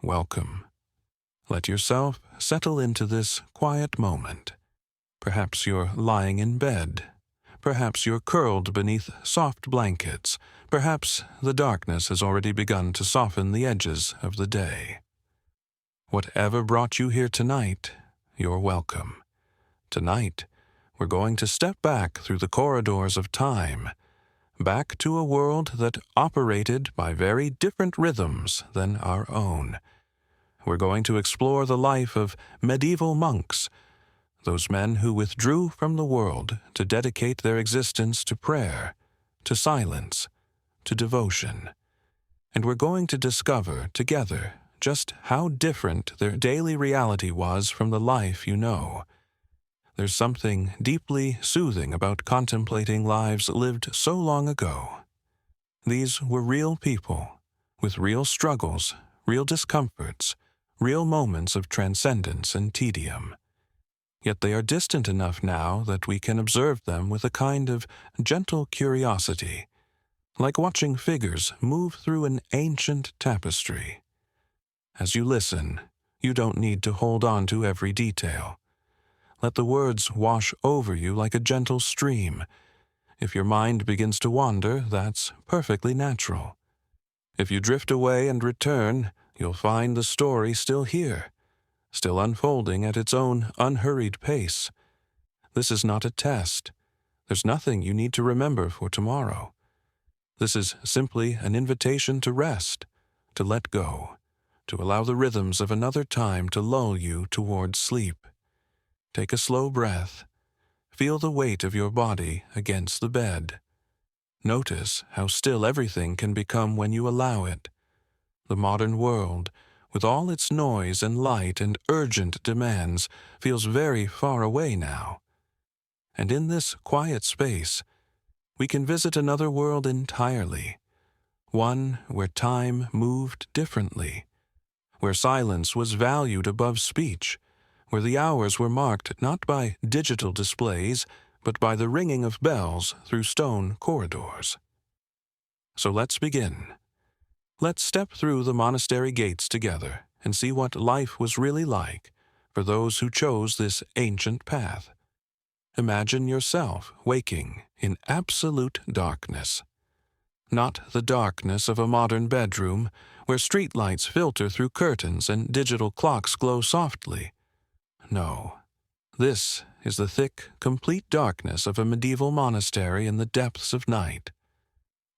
Welcome. Let yourself settle into this quiet moment. Perhaps you're lying in bed. Perhaps you're curled beneath soft blankets. Perhaps the darkness has already begun to soften the edges of the day. Whatever brought you here tonight, you're welcome. Tonight, we're going to step back through the corridors of time, back to a world that operated by very different rhythms than our own. We're going to explore the life of medieval monks, those men who withdrew from the world to dedicate their existence to prayer, to silence, to devotion. And we're going to discover together just how different their daily reality was from the life you know. There's something deeply soothing about contemplating lives lived so long ago. These were real people, with real struggles, real discomforts, real moments of transcendence and tedium. Yet they are distant enough now that we can observe them with a kind of gentle curiosity, like watching figures move through an ancient tapestry. As you listen, you don't need to hold on to every detail. Let the words wash over you like a gentle stream. If your mind begins to wander, that's perfectly natural. If you drift away and return, you'll find the story still here, still unfolding at its own unhurried pace. This is not a test. There's nothing you need to remember for tomorrow. This is simply an invitation to rest, to let go, to allow the rhythms of another time to lull you towards sleep. Take a slow breath. Feel the weight of your body against the bed. Notice how still everything can become when you allow it. The modern world, with all its noise and light and urgent demands, feels very far away now. And in this quiet space, we can visit another world entirely, one where time moved differently, where silence was valued above speech, where the hours were marked not by digital displays, but by the ringing of bells through stone corridors. So let's begin. Let's step through the monastery gates together and see what life was really like for those who chose this ancient path. Imagine yourself waking in absolute darkness. Not the darkness of a modern bedroom where streetlights filter through curtains and digital clocks glow softly. No, this is the thick, complete darkness of a medieval monastery in the depths of night.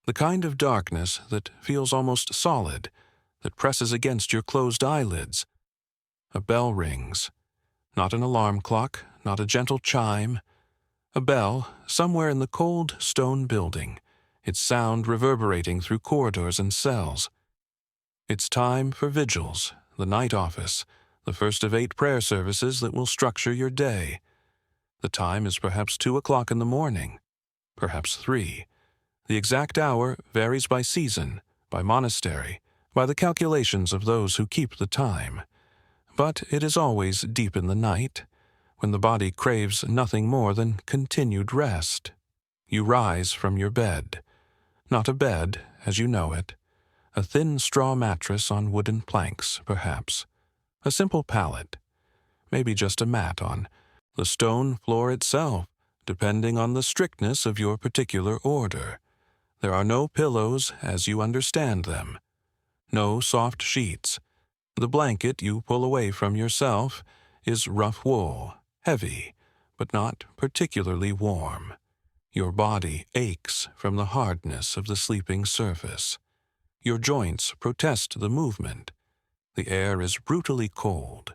The kind of darkness that feels almost solid, that presses against your closed eyelids. A bell rings. Not an alarm clock, not a gentle chime. A bell somewhere in the cold stone building, its sound reverberating through corridors and cells. It's time for vigils, the night office, the first of 8 prayer services that will structure your day. The time is perhaps 2 o'clock in the morning, perhaps 3. The exact hour varies by season, by monastery, by the calculations of those who keep the time. But it is always deep in the night, when the body craves nothing more than continued rest. You rise from your bed. Not a bed, as you know it. A thin straw mattress on wooden planks, perhaps. A simple pallet. Maybe just a mat on the stone floor itself, depending on the strictness of your particular order. There are no pillows as you understand them. No soft sheets. The blanket you pull away from yourself is rough wool, heavy, but not particularly warm. Your body aches from the hardness of the sleeping surface. Your joints protest the movement. The air is brutally cold.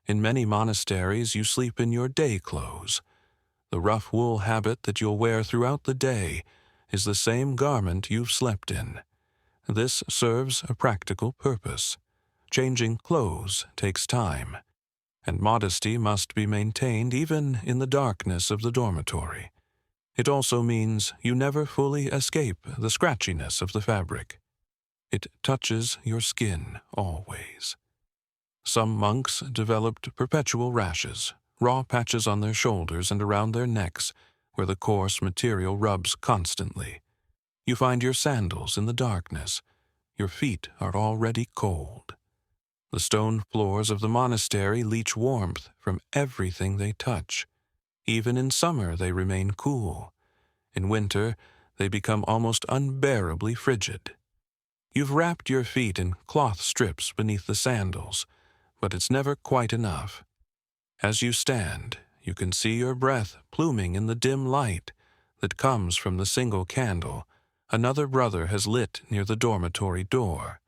In many monasteries you sleep in your day clothes. The rough wool habit that you'll wear throughout the day is the same garment you've slept in. This serves a practical purpose. Changing clothes takes time, and modesty must be maintained even in the darkness of the dormitory. It also means you never fully escape the scratchiness of the fabric. It touches your skin always. Some monks developed perpetual rashes, raw patches on their shoulders and around their necks, where the coarse material rubs constantly. You find your sandals in the darkness. Your feet are already cold. The stone floors of the monastery leach warmth from everything they touch. Even in summer they remain cool. In winter, they become almost unbearably frigid. You've wrapped your feet in cloth strips beneath the sandals, but it's never quite enough. As you stand, you can see your breath pluming in the dim light that comes from the single candle another brother has lit near the dormitory door.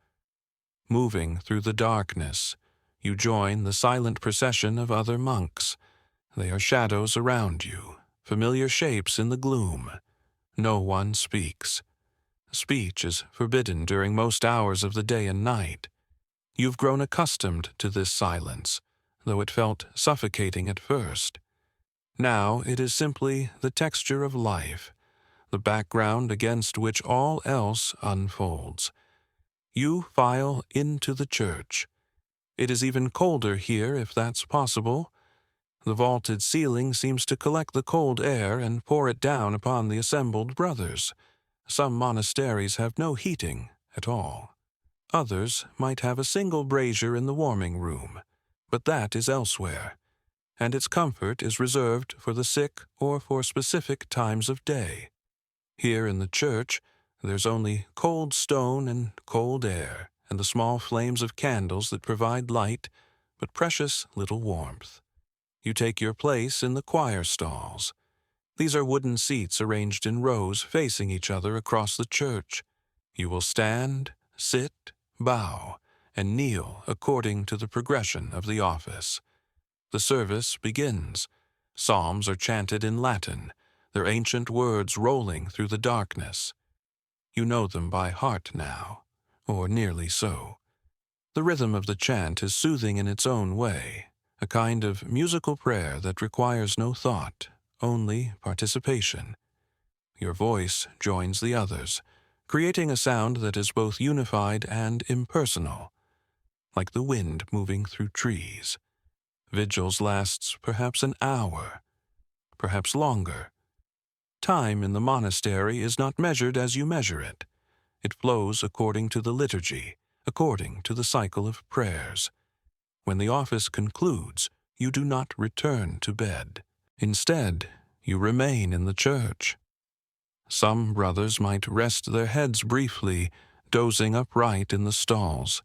Moving through the darkness, you join the silent procession of other monks. They are shadows around you, familiar shapes in the gloom. No one speaks. Speech is forbidden during most hours of the day and night. You've grown accustomed to this silence, though it felt suffocating at first. Now it is simply the texture of life, the background against which all else unfolds. You file into the church. It is even colder here, if that's possible. The vaulted ceiling seems to collect the cold air and pour it down upon the assembled brothers. Some monasteries have no heating at all. Others might have a single brazier in the warming room, but that is elsewhere, and its comfort is reserved for the sick or for specific times of day. Here in the church, there's only cold stone and cold air, and the small flames of candles that provide light, but precious little warmth. You take your place in the choir stalls. These are wooden seats arranged in rows facing each other across the church. You will stand, sit, bow, and kneel according to the progression of the office. The service begins. Psalms are chanted in Latin, their ancient words rolling through the darkness. You know them by heart now, or nearly so. The rhythm of the chant is soothing in its own way, a kind of musical prayer that requires no thought, only participation. Your voice joins the others, creating a sound that is both unified and impersonal, like the wind moving through trees. Vigils lasts perhaps an hour, perhaps longer. Time in the monastery is not measured as you measure it. It flows according to the liturgy, according to the cycle of prayers. When the office concludes, you do not return to bed. Instead, you remain in the church. Some brothers might rest their heads briefly, dozing upright in the stalls.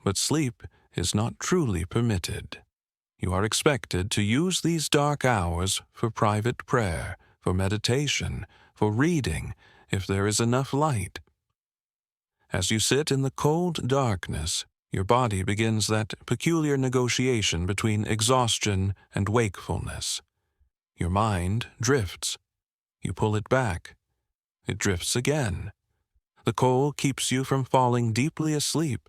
But sleep is not truly permitted. You are expected to use these dark hours for private prayer, for meditation, for reading, if there is enough light. As you sit in the cold darkness, your body begins that peculiar negotiation between exhaustion and wakefulness. Your mind drifts. You pull it back. It drifts again. The cold keeps you from falling deeply asleep,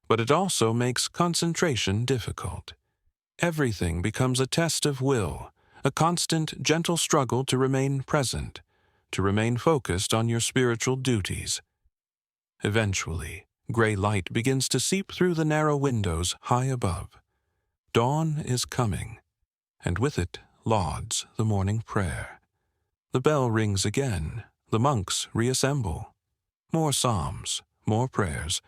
but it also makes concentration difficult. Everything becomes a test of will, a constant, gentle struggle to remain present, to remain focused on your spiritual duties. Eventually, gray light begins to seep through the narrow windows high above. Dawn is coming, and with it lauds the morning prayer. The bell rings again. The monks reassemble. More psalms, more prayers,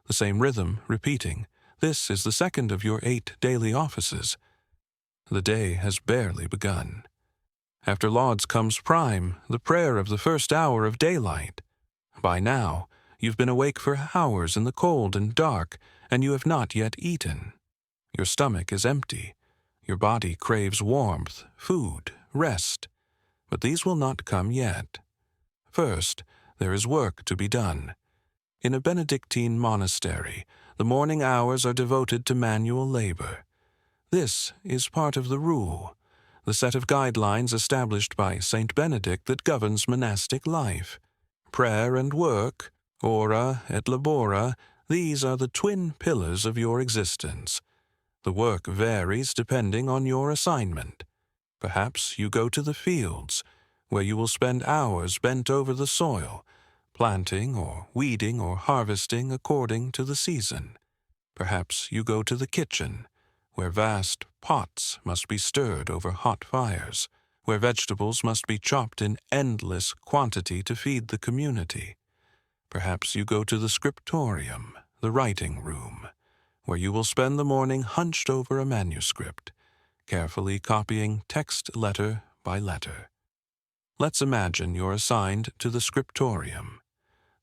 the same rhythm repeating. This is the second of your 8 daily offices. The day has barely begun. After lauds comes prime, the prayer of the first hour of daylight. By now, you've been awake for hours in the cold and dark, and you have not yet eaten. Your stomach is empty. Your body craves warmth, food, rest. But these will not come yet. First, there is work to be done. In a Benedictine monastery, the morning hours are devoted to manual labor. This is part of the rule, the set of guidelines established by Saint Benedict that governs monastic life. Prayer and work, ora et labora, these are the twin pillars of your existence. The work varies depending on your assignment. Perhaps you go to the fields, where you will spend hours bent over the soil, planting or weeding or harvesting according to the season. Perhaps you go to the kitchen, where vast pots must be stirred over hot fires, where vegetables must be chopped in endless quantity to feed the community. Perhaps you go to the scriptorium, the writing room, where you will spend the morning hunched over a manuscript, carefully copying text letter by letter. Let's imagine you're assigned to the scriptorium.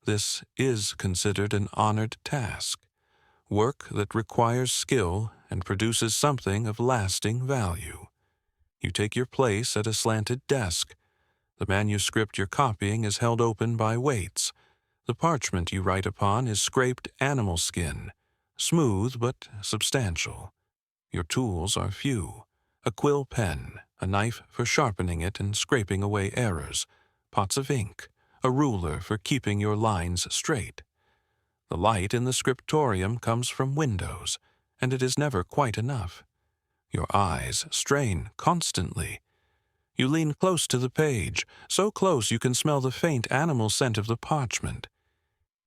This is considered an honored task, work that requires skill and produces something of lasting value. You take your place at a slanted desk. The manuscript you're copying is held open by weights. The parchment you write upon is scraped animal skin, smooth but substantial. Your tools are few: a quill pen, a knife for sharpening it and scraping away errors, pots of ink, a ruler for keeping your lines straight. The light in the scriptorium comes from windows, and it is never quite enough. Your eyes strain constantly. You lean close to the page, so close you can smell the faint animal scent of the parchment.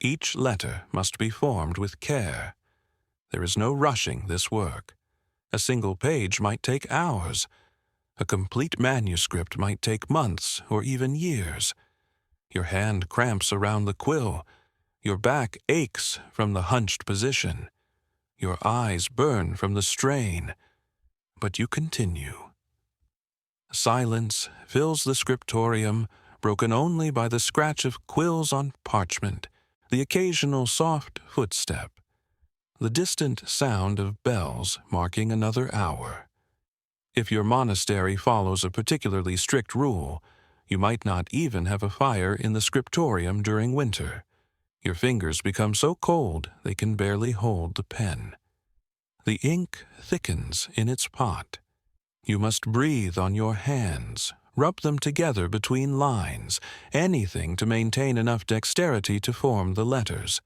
Each letter must be formed with care. There is no rushing this work. A single page might take hours. A complete manuscript might take months or even years. Your hand cramps around the quill. Your back aches from the hunched position. Your eyes burn from the strain. But you continue. Silence fills the scriptorium, broken only by the scratch of quills on parchment, the occasional soft footstep, the distant sound of bells marking another hour. If your monastery follows a particularly strict rule, you might not even have a fire in the scriptorium during winter. Your fingers become so cold they can barely hold the pen. The ink thickens in its pot. You must breathe on your hands, rub them together between lines, anything to maintain enough dexterity to form the letters.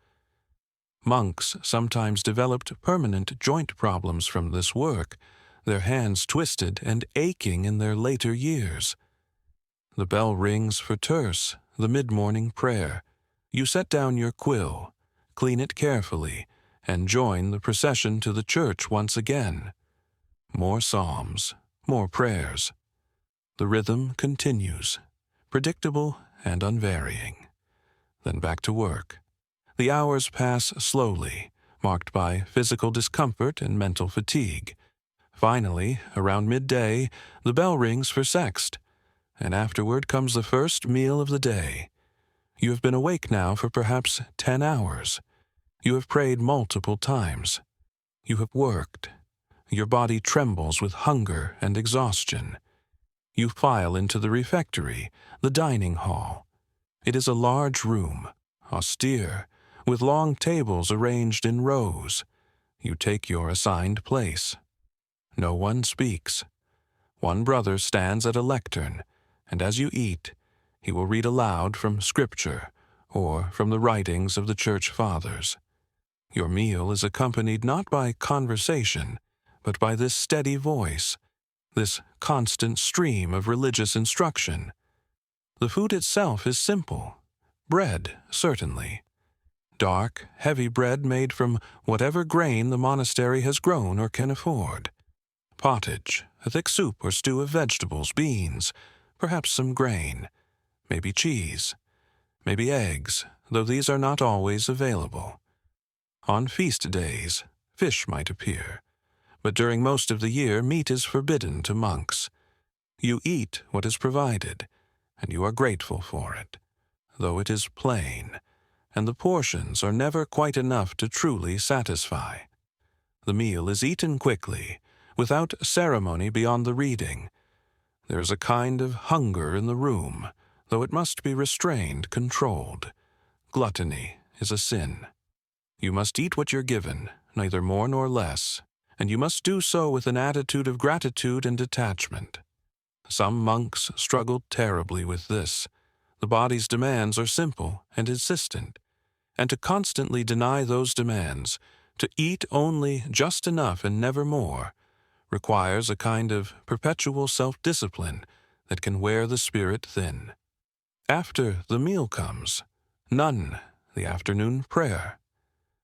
Monks sometimes developed permanent joint problems from this work, their hands twisted and aching in their later years. The bell rings for terce, the mid-morning prayer. You set down your quill, clean it carefully, and join the procession to the church once again. More psalms, more prayers. The rhythm continues, predictable and unvarying. Then back to work. The hours pass slowly, marked by physical discomfort and mental fatigue. Finally, around midday, the bell rings for sext, and afterward comes the first meal of the day. You have been awake now for perhaps 10 hours. You have prayed multiple times. You have worked. Your body trembles with hunger and exhaustion. You file into the refectory, the dining hall. It is a large room, austere, with long tables arranged in rows. You take your assigned place. No one speaks. One brother stands at a lectern, and as you eat, he will read aloud from Scripture or from the writings of the Church Fathers. Your meal is accompanied not by conversation, but by this steady voice, this constant stream of religious instruction. The food itself is simple. Bread, certainly. Dark, heavy bread made from whatever grain the monastery has grown or can afford. Pottage, a thick soup or stew of vegetables, beans, perhaps some grain, maybe cheese, maybe eggs, though these are not always available. On feast days, fish might appear, but during most of the year meat is forbidden to monks. You eat what is provided, and you are grateful for it, though it is plain, and the portions are never quite enough to truly satisfy. The meal is eaten quickly, without ceremony beyond the reading. There is a kind of hunger in the room, though it must be restrained, controlled. Gluttony is a sin. You must eat what you're given, neither more nor less, and you must do so with an attitude of gratitude and detachment. Some monks struggled terribly with this. The body's demands are simple and insistent, and to constantly deny those demands, to eat only just enough and never more, requires a kind of perpetual self-discipline that can wear the spirit thin. After the meal comes, none, the afternoon prayer.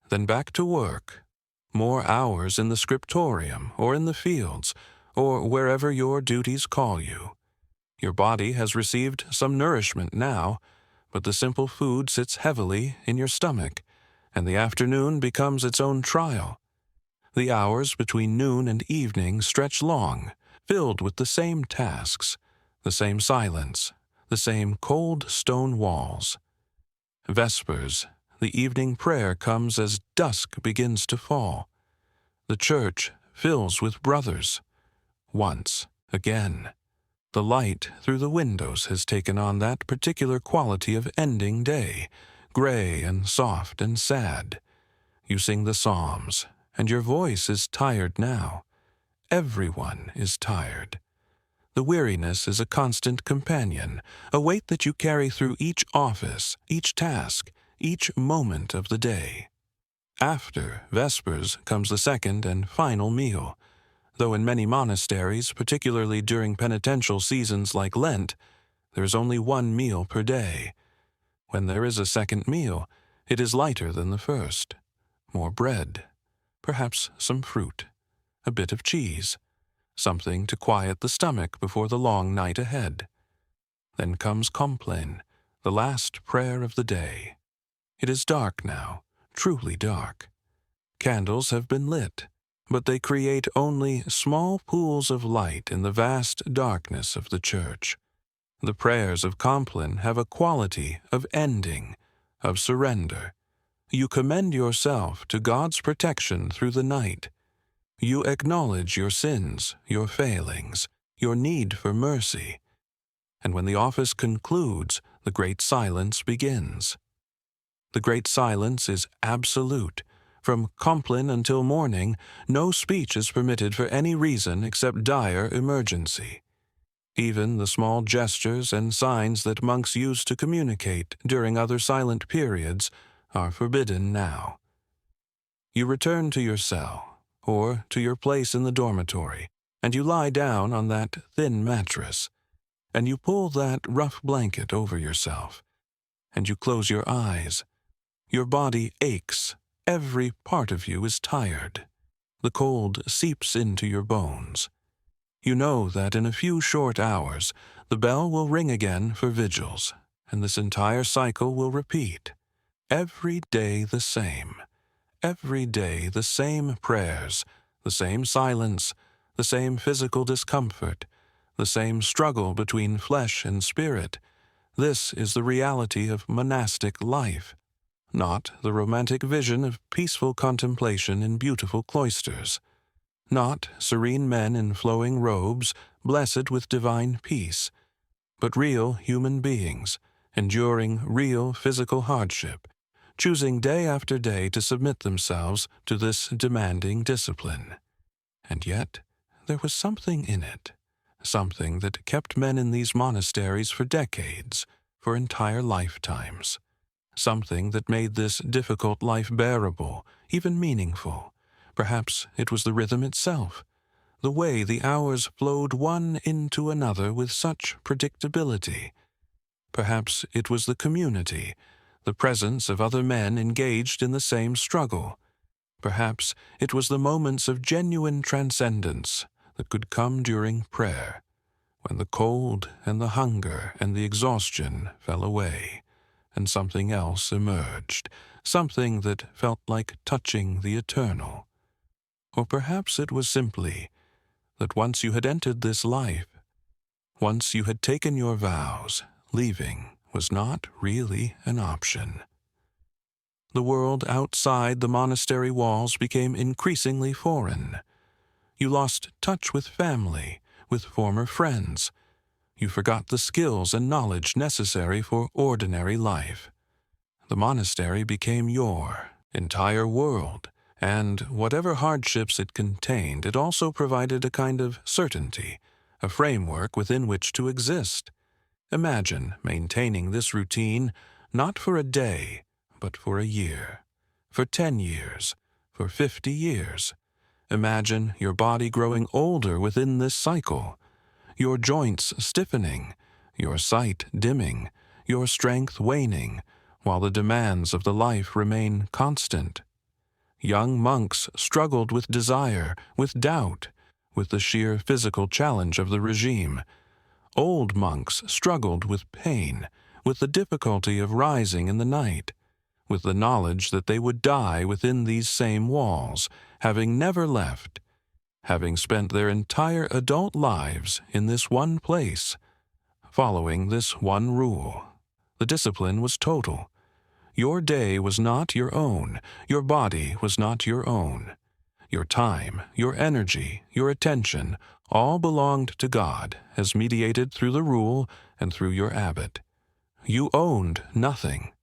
Then back to work. More hours in the scriptorium or in the fields, or wherever your duties call you. Your body has received some nourishment now, but the simple food sits heavily in your stomach, and the afternoon becomes its own trial. The hours between noon and evening stretch long, filled with the same tasks, the same silence, the same cold stone walls. Vespers, the evening prayer comes as dusk begins to fall. The church fills with brothers. Once again, the light through the windows has taken on that particular quality of ending day, gray and soft and sad. You sing the psalms, and your voice is tired now. Everyone is tired. The weariness is a constant companion, a weight that you carry through each office, each task, each moment of the day. After Vespers comes the second and final meal, though in many monasteries, particularly during penitential seasons like Lent, there is only one meal per day. When there is a second meal, it is lighter than the first. More bread, perhaps some fruit, a bit of cheese, something to quiet the stomach before the long night ahead. Then comes Compline, the last prayer of the day. It is dark now, truly dark. Candles have been lit, but they create only small pools of light in the vast darkness of the church. The prayers of Compline have a quality of ending, of surrender. You commend yourself to God's protection through the night. You acknowledge your sins, your failings, your need for mercy. And when the office concludes, the great silence begins. The great silence is absolute. From Compline until morning, no speech is permitted for any reason except dire emergency. Even the small gestures and signs that monks used to communicate during other silent periods are forbidden now. You return to your cell, or to your place in the dormitory, and you lie down on that thin mattress, and you pull that rough blanket over yourself, and you close your eyes. Your body aches. Every part of you is tired. The cold seeps into your bones. You know that in a few short hours the bell will ring again for vigils, and this entire cycle will repeat. Every day the same. Every day the same prayers, the same silence, the same physical discomfort, the same struggle between flesh and spirit. This is the reality of monastic life, not the romantic vision of peaceful contemplation in beautiful cloisters, not serene men in flowing robes, blessed with divine peace, but real human beings, enduring real physical hardship, choosing day after day to submit themselves to this demanding discipline. And yet, there was something in it, something that kept men in these monasteries for decades, for entire lifetimes, something that made this difficult life bearable, even meaningful. Perhaps it was the rhythm itself, the way the hours flowed one into another with such predictability. Perhaps it was the community, the presence of other men engaged in the same struggle. Perhaps it was the moments of genuine transcendence that could come during prayer, when the cold and the hunger and the exhaustion fell away, and something else emerged, something that felt like touching the eternal. Or perhaps it was simply that once you had entered this life, once you had taken your vows, leaving was not really an option. The world outside the monastery walls became increasingly foreign. You lost touch with family, with former friends. You forgot the skills and knowledge necessary for ordinary life. The monastery became your entire world, and whatever hardships it contained, it also provided a kind of certainty, a framework within which to exist. Imagine maintaining this routine not for a day, but for a year, for 10 years, for 50 years. Imagine your body growing older within this cycle, your joints stiffening, your sight dimming, your strength waning, while the demands of the life remain constant. Young monks struggled with desire, with doubt, with the sheer physical challenge of the regime. Old monks struggled with pain, with the difficulty of rising in the night, with the knowledge that they would die within these same walls, having never left, having spent their entire adult lives in this one place, following this one rule. The discipline was total. Your day was not your own. Your body was not your own. Your time, your energy, your attention, all belonged to God as mediated through the rule and through your abbot. You owned nothing.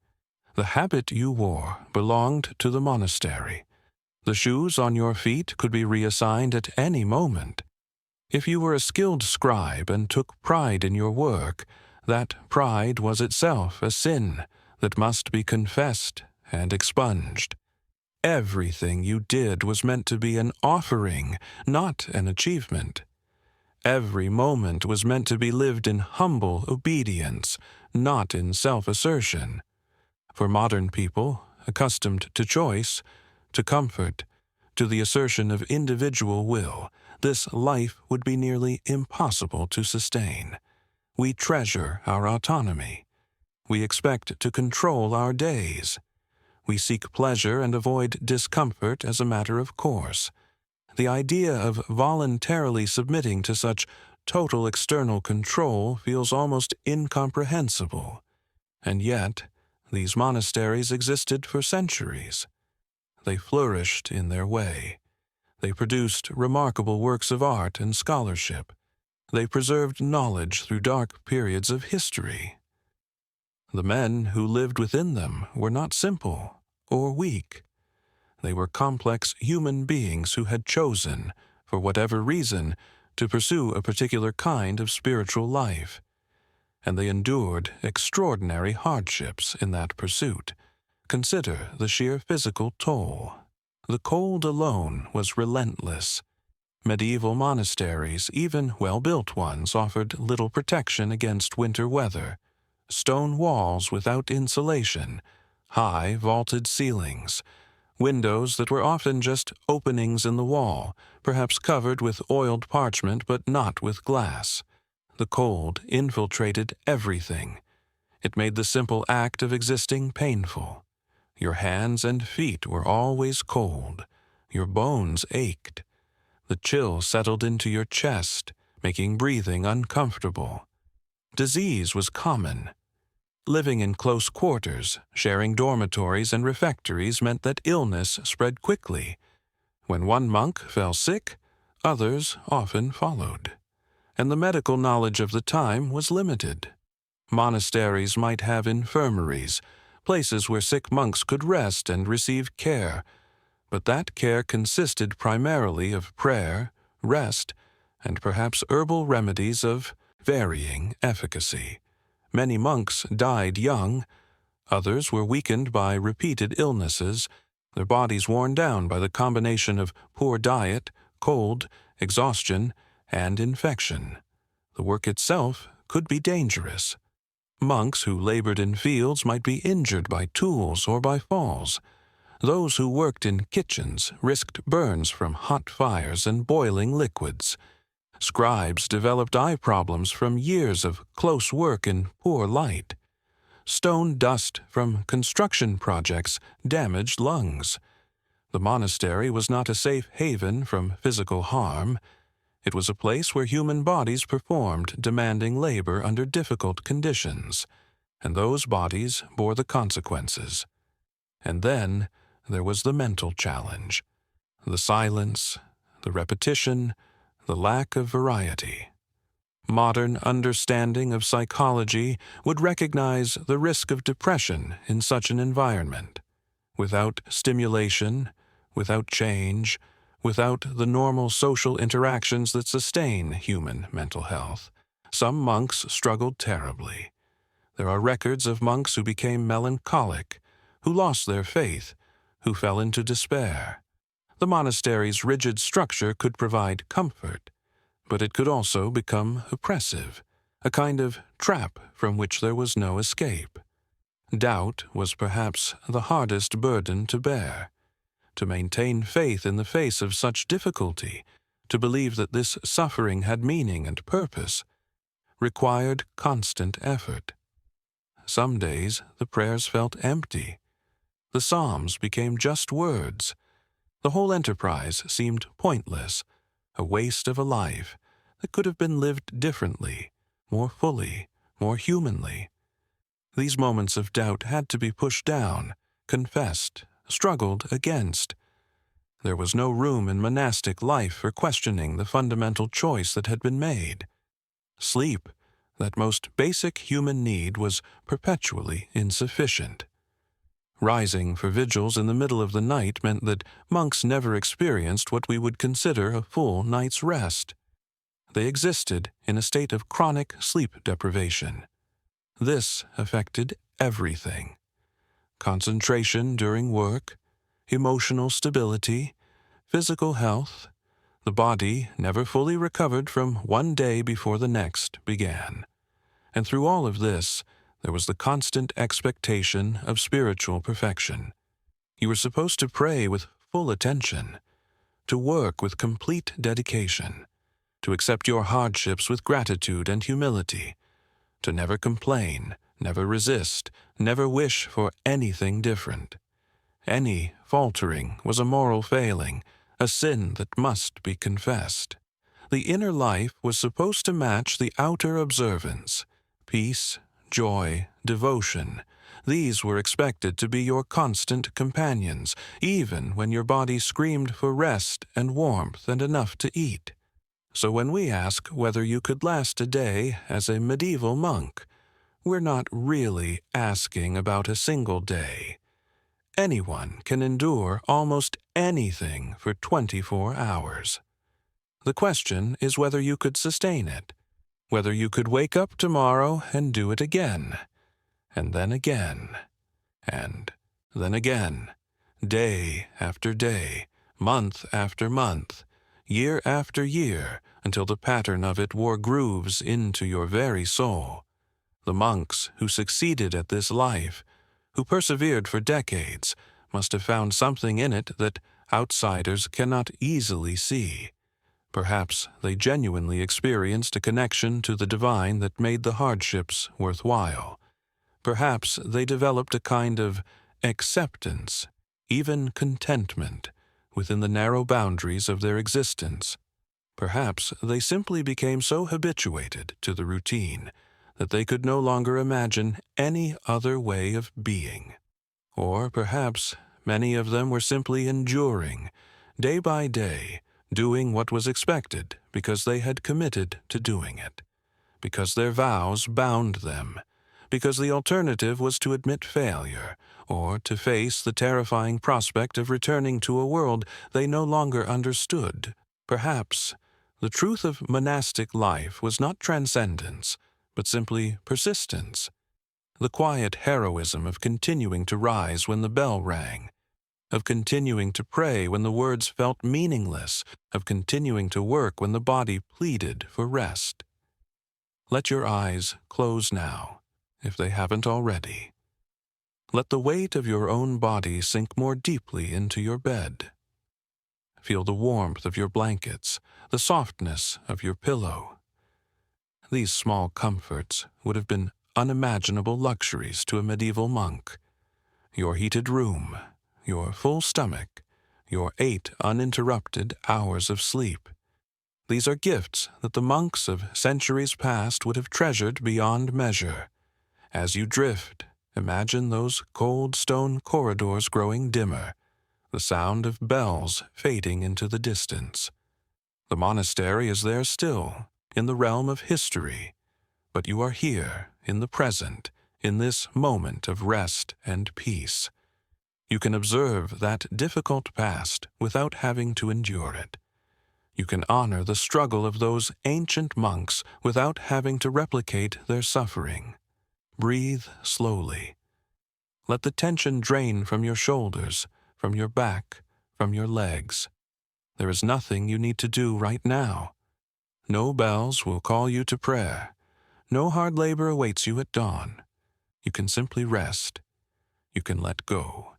The habit you wore belonged to the monastery. The shoes on your feet could be reassigned at any moment. If you were a skilled scribe and took pride in your work, that pride was itself a sin that must be confessed and expunged. Everything you did was meant to be an offering, not an achievement. Every moment was meant to be lived in humble obedience, not in self-assertion. For modern people, accustomed to choice, to comfort, to the assertion of individual will, this life would be nearly impossible to sustain. We treasure our autonomy. We expect to control our days. We seek pleasure and avoid discomfort as a matter of course. The idea of voluntarily submitting to such total external control feels almost incomprehensible. And yet, these monasteries existed for centuries. They flourished in their way. They produced remarkable works of art and scholarship. They preserved knowledge through dark periods of history. The men who lived within them were not simple or weak. They were complex human beings who had chosen, for whatever reason, to pursue a particular kind of spiritual life. And they endured extraordinary hardships in that pursuit. Consider the sheer physical toll. The cold alone was relentless. Medieval monasteries, even well-built ones, offered little protection against winter weather. Stone walls without insulation, high vaulted ceilings, windows that were often just openings in the wall, perhaps covered with oiled parchment but not with glass. The cold infiltrated everything. It made the simple act of existing painful. Your hands and feet were always cold. Your bones ached. The chill settled into your chest, making breathing uncomfortable. Disease was common. Living in close quarters, sharing dormitories and refectories meant that illness spread quickly. When one monk fell sick, others often followed. And the medical knowledge of the time was limited. Monasteries might have infirmaries, places where sick monks could rest and receive care, but that care consisted primarily of prayer, rest, and perhaps herbal remedies of varying efficacy. Many monks died young. Others were weakened by repeated illnesses, their bodies worn down by the combination of poor diet, cold, exhaustion, and infection. The work itself could be dangerous. Monks who labored in fields might be injured by tools or by falls. Those who worked in kitchens risked burns from hot fires and boiling liquids. Scribes developed eye problems from years of close work in poor light. Stone dust from construction projects damaged lungs. The monastery was not a safe haven from physical harm. It was a place where human bodies performed demanding labor under difficult conditions, and those bodies bore the consequences. And then there was the mental challenge, the silence, the repetition, the lack of variety. Modern understanding of psychology would recognize the risk of depression in such an environment. Without stimulation, without change, without the normal social interactions that sustain human mental health, some monks struggled terribly. There are records of monks who became melancholic, who lost their faith, who fell into despair. The monastery's rigid structure could provide comfort, but it could also become oppressive, a kind of trap from which there was no escape. Doubt was perhaps the hardest burden to bear. To maintain faith in the face of such difficulty, to believe that this suffering had meaning and purpose, required constant effort. Some days the prayers felt empty. The Psalms became just words. The whole enterprise seemed pointless, a waste of a life that could have been lived differently, more fully, more humanly. These moments of doubt had to be pushed down, confessed, struggled against. There was no room in monastic life for questioning the fundamental choice that had been made. Sleep, that most basic human need, was perpetually insufficient. Rising for vigils in the middle of the night meant that monks never experienced what we would consider a full night's rest. They existed in a state of chronic sleep deprivation. This affected everything: concentration during work, emotional stability, physical health. The body never fully recovered from one day before the next began. And through all of this, there was the constant expectation of spiritual perfection. You were supposed to pray with full attention, to work with complete dedication, to accept your hardships with gratitude and humility, to never complain, never resist, never wish for anything different. Any faltering was a moral failing, a sin that must be confessed. The inner life was supposed to match the outer observance. Peace, joy, devotion, these were expected to be your constant companions, even when your body screamed for rest and warmth and enough to eat. So when we ask whether you could last a day as a medieval monk, we're not really asking about a single day. Anyone can endure almost anything for 24 hours. The question is whether you could sustain it, whether you could wake up tomorrow and do it again, and then again, and then again, day after day, month after month, year after year, until the pattern of it wore grooves into your very soul. The monks who succeeded at this life, who persevered for decades, must have found something in it that outsiders cannot easily see. Perhaps they genuinely experienced a connection to the divine that made the hardships worthwhile. Perhaps they developed a kind of acceptance, even contentment, within the narrow boundaries of their existence. Perhaps they simply became so habituated to the routine that they could no longer imagine any other way of being. Or perhaps many of them were simply enduring, day by day, doing what was expected because they had committed to doing it, because their vows bound them, because the alternative was to admit failure, or to face the terrifying prospect of returning to a world they no longer understood. Perhaps the truth of monastic life was not transcendence, but simply persistence. The quiet heroism of continuing to rise when the bell rang, of continuing to pray when the words felt meaningless, of continuing to work when the body pleaded for rest. Let your eyes close now, if they haven't already. Let the weight of your own body sink more deeply into your bed. Feel the warmth of your blankets, the softness of your pillow. These small comforts would have been unimaginable luxuries to a medieval monk. Your heated room, your full stomach, your 8 uninterrupted hours of sleep. These are gifts that the monks of centuries past would have treasured beyond measure. As you drift, imagine those cold stone corridors growing dimmer, the sound of bells fading into the distance. The monastery is there still, in the realm of history, but you are here, in the present, in this moment of rest and peace. You can observe that difficult past without having to endure it. You can honor the struggle of those ancient monks without having to replicate their suffering. Breathe slowly. Let the tension drain from your shoulders, from your back, from your legs. There is nothing you need to do right now. No bells will call you to prayer. No hard labor awaits you at dawn. You can simply rest. You can let go.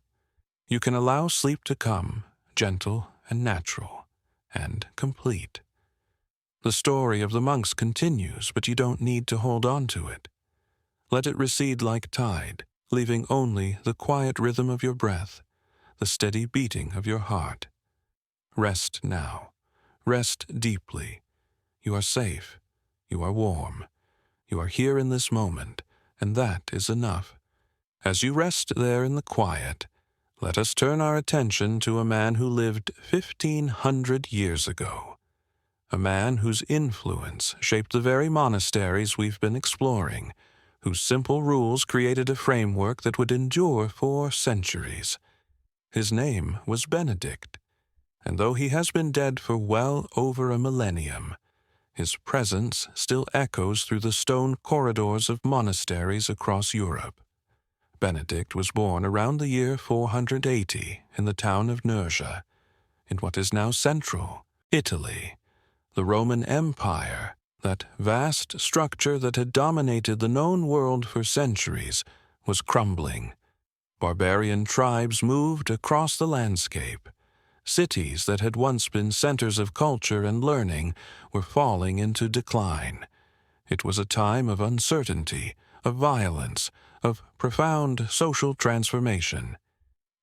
You can allow sleep to come, gentle and natural, and complete. The story of the monks continues, but you don't need to hold on to it. Let it recede like tide, leaving only the quiet rhythm of your breath, the steady beating of your heart. Rest now. Rest deeply. You are safe. You are warm. You are here in this moment, and that is enough. As you rest there in the quiet, let us turn our attention to a man who lived 1,500 years ago. A man whose influence shaped the very monasteries we've been exploring, whose simple rules created a framework that would endure for centuries. His name was Benedict, and though he has been dead for well over a millennium, his presence still echoes through the stone corridors of monasteries across Europe. Benedict was born around the year 480 in the town of Nursia, in what is now central Italy. The Roman Empire, that vast structure that had dominated the known world for centuries, was crumbling. Barbarian tribes moved across the landscape. Cities that had once been centers of culture and learning were falling into decline. It was a time of uncertainty, of violence, of profound social transformation.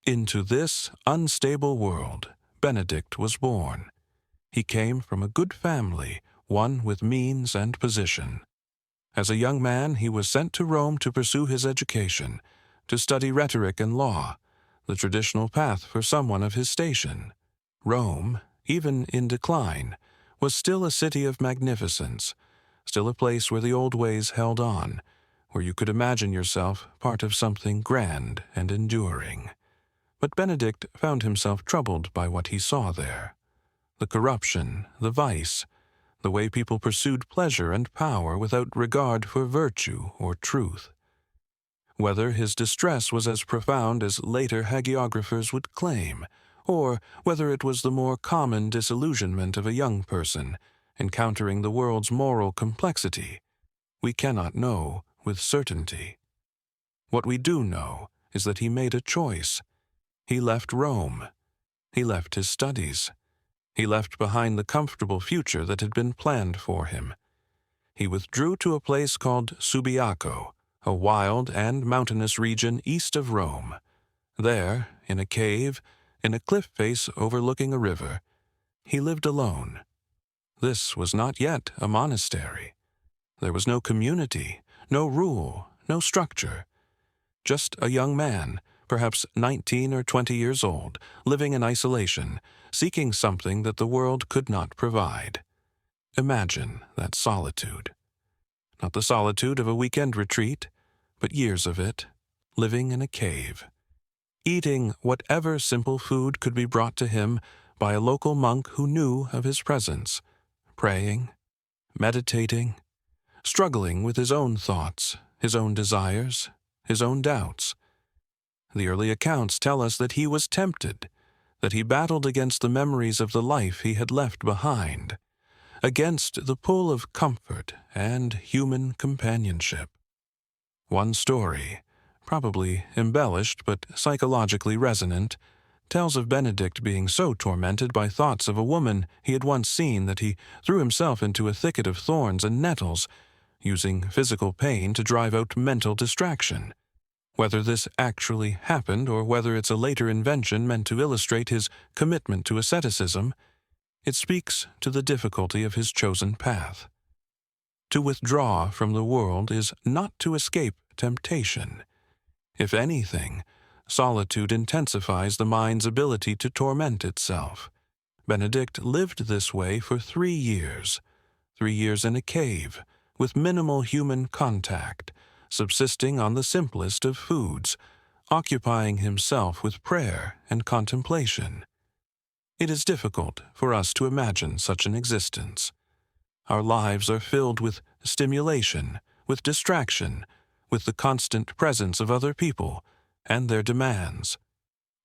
Into this unstable world, Benedict was born. He came from a good family, one with means and position. As a young man, he was sent to Rome to pursue his education, to study rhetoric and law, the traditional path for someone of his station. Rome, even in decline, was still a city of magnificence, still a place where the old ways held on, where you could imagine yourself part of something grand and enduring. But Benedict found himself troubled by what he saw there. The corruption, the vice, the way people pursued pleasure and power without regard for virtue or truth. Whether his distress was as profound as later hagiographers would claim, or whether it was the more common disillusionment of a young person encountering the world's moral complexity, we cannot know with certainty. What we do know is that he made a choice. He left Rome. He left his studies. He left behind the comfortable future that had been planned for him. He withdrew to a place called Subiaco, a wild and mountainous region east of Rome. There, in a cave, in a cliff face overlooking a river, he lived alone. This was not yet a monastery. There was no community, no rule, no structure. Just a young man, perhaps 19 or 20 years old, living in isolation, seeking something that the world could not provide. Imagine that solitude. Not the solitude of a weekend retreat, but years of it, living in a cave, eating whatever simple food could be brought to him by a local monk who knew of his presence, praying, meditating, struggling with his own thoughts, his own desires, his own doubts. The early accounts tell us that he was tempted, that he battled against the memories of the life he had left behind, against the pull of comfort and human companionship. One story, probably embellished but psychologically resonant, tells of Benedict being so tormented by thoughts of a woman he had once seen that he threw himself into a thicket of thorns and nettles, using physical pain to drive out mental distraction. Whether this actually happened or whether it's a later invention meant to illustrate his commitment to asceticism, it speaks to the difficulty of his chosen path. To withdraw from the world is not to escape temptation. If anything, solitude intensifies the mind's ability to torment itself. Benedict lived this way for 3 years. 3 years in a cave, with minimal human contact, subsisting on the simplest of foods, occupying himself with prayer and contemplation. It is difficult for us to imagine such an existence. Our lives are filled with stimulation, with distraction, with the constant presence of other people and their demands.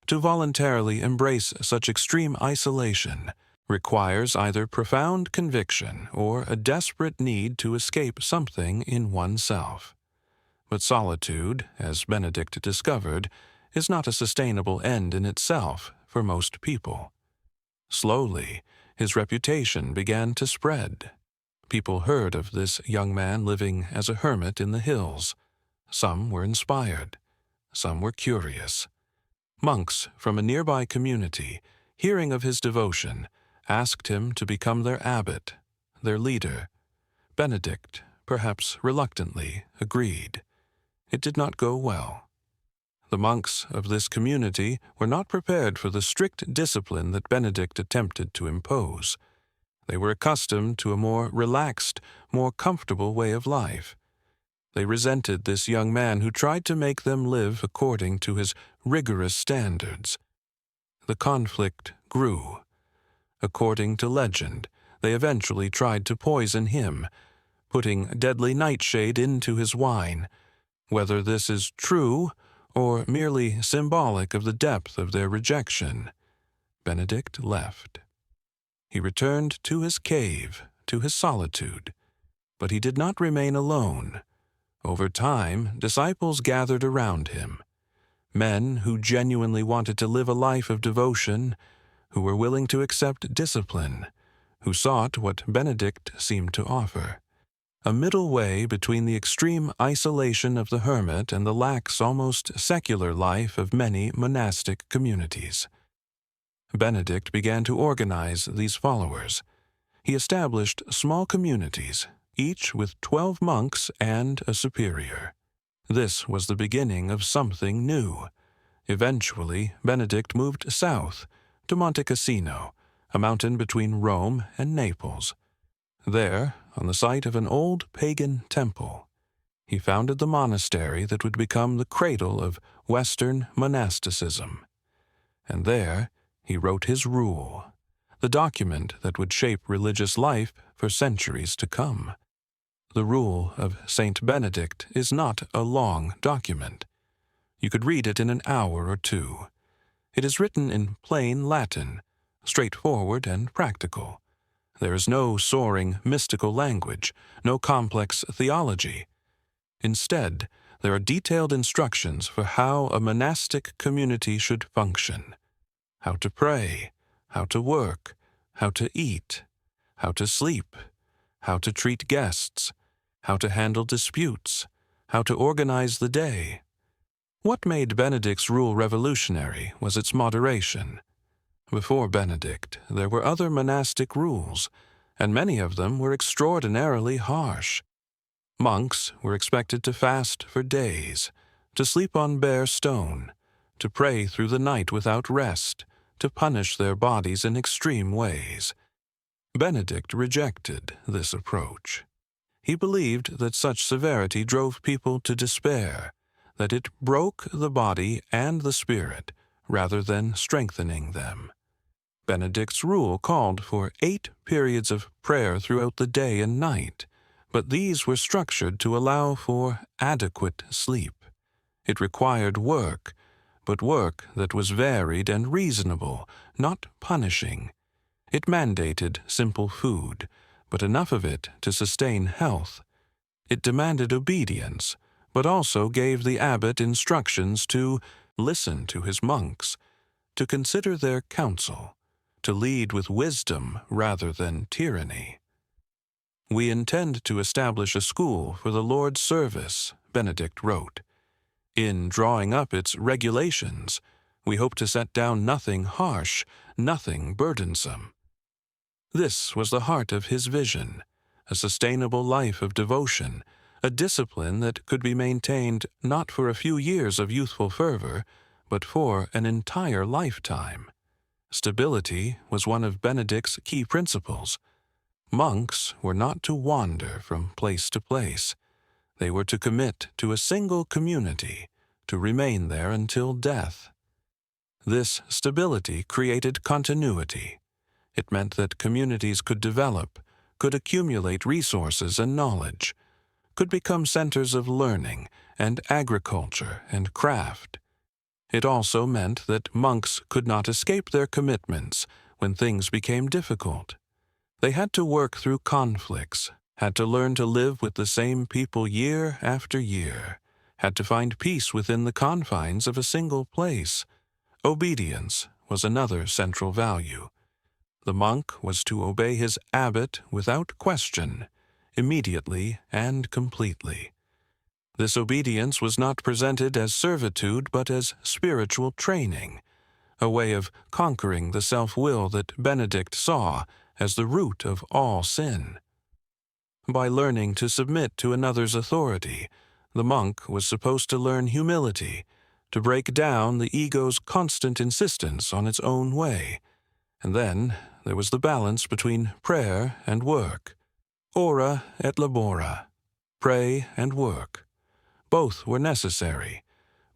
To voluntarily embrace such extreme isolation requires either profound conviction or a desperate need to escape something in oneself. But solitude, as Benedict discovered, is not a sustainable end in itself for most people. Slowly, his reputation began to spread. People heard of this young man living as a hermit in the hills. Some were inspired. Some were curious. Monks from a nearby community, hearing of his devotion, asked him to become their abbot, their leader. Benedict, perhaps reluctantly, agreed. It did not go well. The monks of this community were not prepared for the strict discipline that Benedict attempted to impose. They were accustomed to a more relaxed, more comfortable way of life. They resented this young man who tried to make them live according to his rigorous standards. The conflict grew. According to legend, they eventually tried to poison him, putting deadly nightshade into his wine. Whether this is true or merely symbolic of the depth of their rejection, Benedict left. He returned to his cave, to his solitude, but he did not remain alone. Over time, disciples gathered around him, men who genuinely wanted to live a life of devotion, who were willing to accept discipline, who sought what Benedict seemed to offer, a middle way between the extreme isolation of the hermit and the lax, almost secular life of many monastic communities. Benedict began to organize these followers. He established small communities, each with 12 monks and a superior. This was the beginning of something new. Eventually, Benedict moved south to Monte Cassino, a mountain between Rome and Naples. There, on the site of an old pagan temple, he founded the monastery that would become the cradle of Western monasticism. And there, he wrote his rule, the document that would shape religious life for centuries to come. The Rule of Saint Benedict is not a long document. You could read it in an hour or two. It is written in plain Latin, straightforward and practical. There is no soaring mystical language, no complex theology. Instead, there are detailed instructions for how a monastic community should function: how to pray, how to work, how to eat, how to sleep, how to treat guests, how to handle disputes, how to organize the day. What made Benedict's rule revolutionary was its moderation. Before Benedict, there were other monastic rules, and many of them were extraordinarily harsh. Monks were expected to fast for days, to sleep on bare stone, to pray through the night without rest, to punish their bodies in extreme ways. Benedict rejected this approach. He believed that such severity drove people to despair, that it broke the body and the spirit rather than strengthening them. Benedict's rule called for 8 periods of prayer throughout the day and night, but these were structured to allow for adequate sleep. It required work, but work that was varied and reasonable, not punishing. It mandated simple food, but enough of it to sustain health. It demanded obedience, but also gave the abbot instructions to listen to his monks, to consider their counsel, to lead with wisdom rather than tyranny. "We intend to establish a school for the Lord's service," Benedict wrote. "In drawing up its regulations, we hope to set down nothing harsh, nothing burdensome." This was the heart of his vision, a sustainable life of devotion, a discipline that could be maintained not for a few years of youthful fervor, but for an entire lifetime. Stability was one of Benedict's key principles. Monks were not to wander from place to place. They were to commit to a single community, to remain there until death. This stability created continuity. It meant that communities could develop, could accumulate resources and knowledge, could become centers of learning and agriculture and craft. It also meant that monks could not escape their commitments when things became difficult. They had to work through conflicts, had to learn to live with the same people year after year, had to find peace within the confines of a single place. Obedience was another central value. The monk was to obey his abbot without question, immediately and completely. This obedience was not presented as servitude but as spiritual training, a way of conquering the self-will that Benedict saw as the root of all sin. By learning to submit to another's authority, the monk was supposed to learn humility, to break down the ego's constant insistence on its own way. And then there was the balance between prayer and work. Ora et labora. Pray and work. Both were necessary.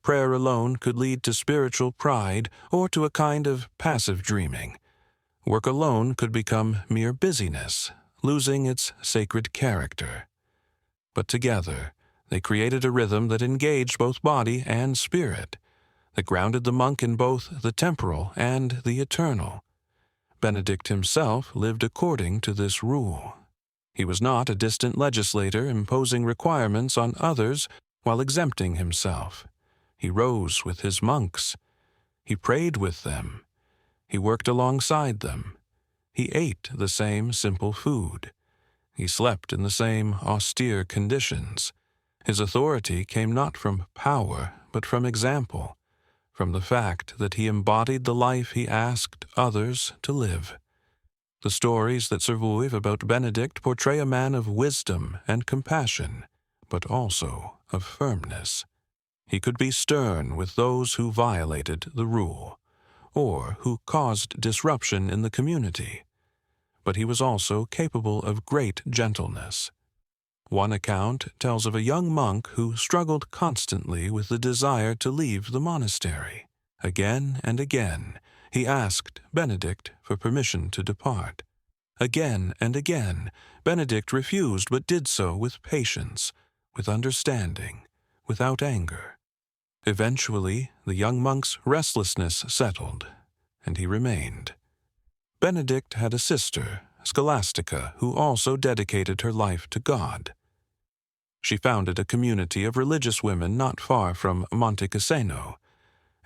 Prayer alone could lead to spiritual pride or to a kind of passive dreaming. Work alone could become mere busyness, losing its sacred character. But together, they created a rhythm that engaged both body and spirit, that grounded the monk in both the temporal and the eternal. Benedict himself lived according to this rule. He was not a distant legislator imposing requirements on others while exempting himself. He rose with his monks. He prayed with them. He worked alongside them. He ate the same simple food. He slept in the same austere conditions. His authority came not from power, but from example, from the fact that he embodied the life he asked others to live. The stories that survive about Benedict portray a man of wisdom and compassion, but also of firmness. He could be stern with those who violated the rule, or who caused disruption in the community, but he was also capable of great gentleness. One account tells of a young monk who struggled constantly with the desire to leave the monastery. Again and again, he asked Benedict for permission to depart. Again and again, Benedict refused, but did so with patience, with understanding, without anger. Eventually, the young monk's restlessness settled, and he remained. Benedict had a sister, Scholastica, who also dedicated her life to God. She founded a community of religious women not far from Monte Cassino,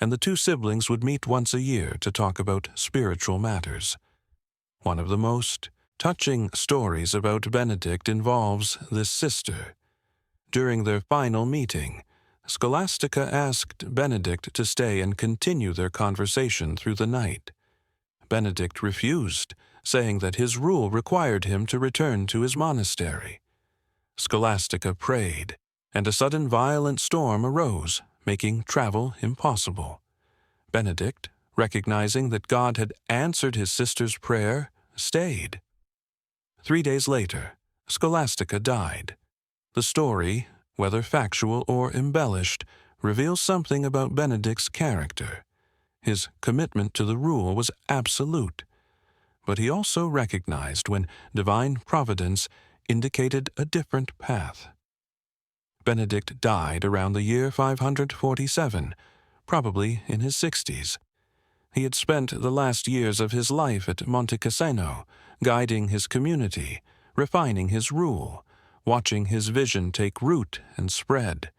and the two siblings would meet once a year to talk about spiritual matters. One of the most touching stories about Benedict involves this sister. During their final meeting, Scholastica asked Benedict to stay and continue their conversation through the night. Benedict refused, saying that his rule required him to return to his monastery. Scholastica prayed, and a sudden violent storm arose, making travel impossible. Benedict, recognizing that God had answered his sister's prayer, stayed. 3 days later, Scholastica died. The story, whether factual or embellished, reveals something about Benedict's character. His commitment to the rule was absolute, but he also recognized when divine providence indicated a different path. Benedict died around the year 547, probably in his 60s. He had spent the last years of his life at Monte Cassino, guiding his community, refining his rule, watching his vision take root and spread.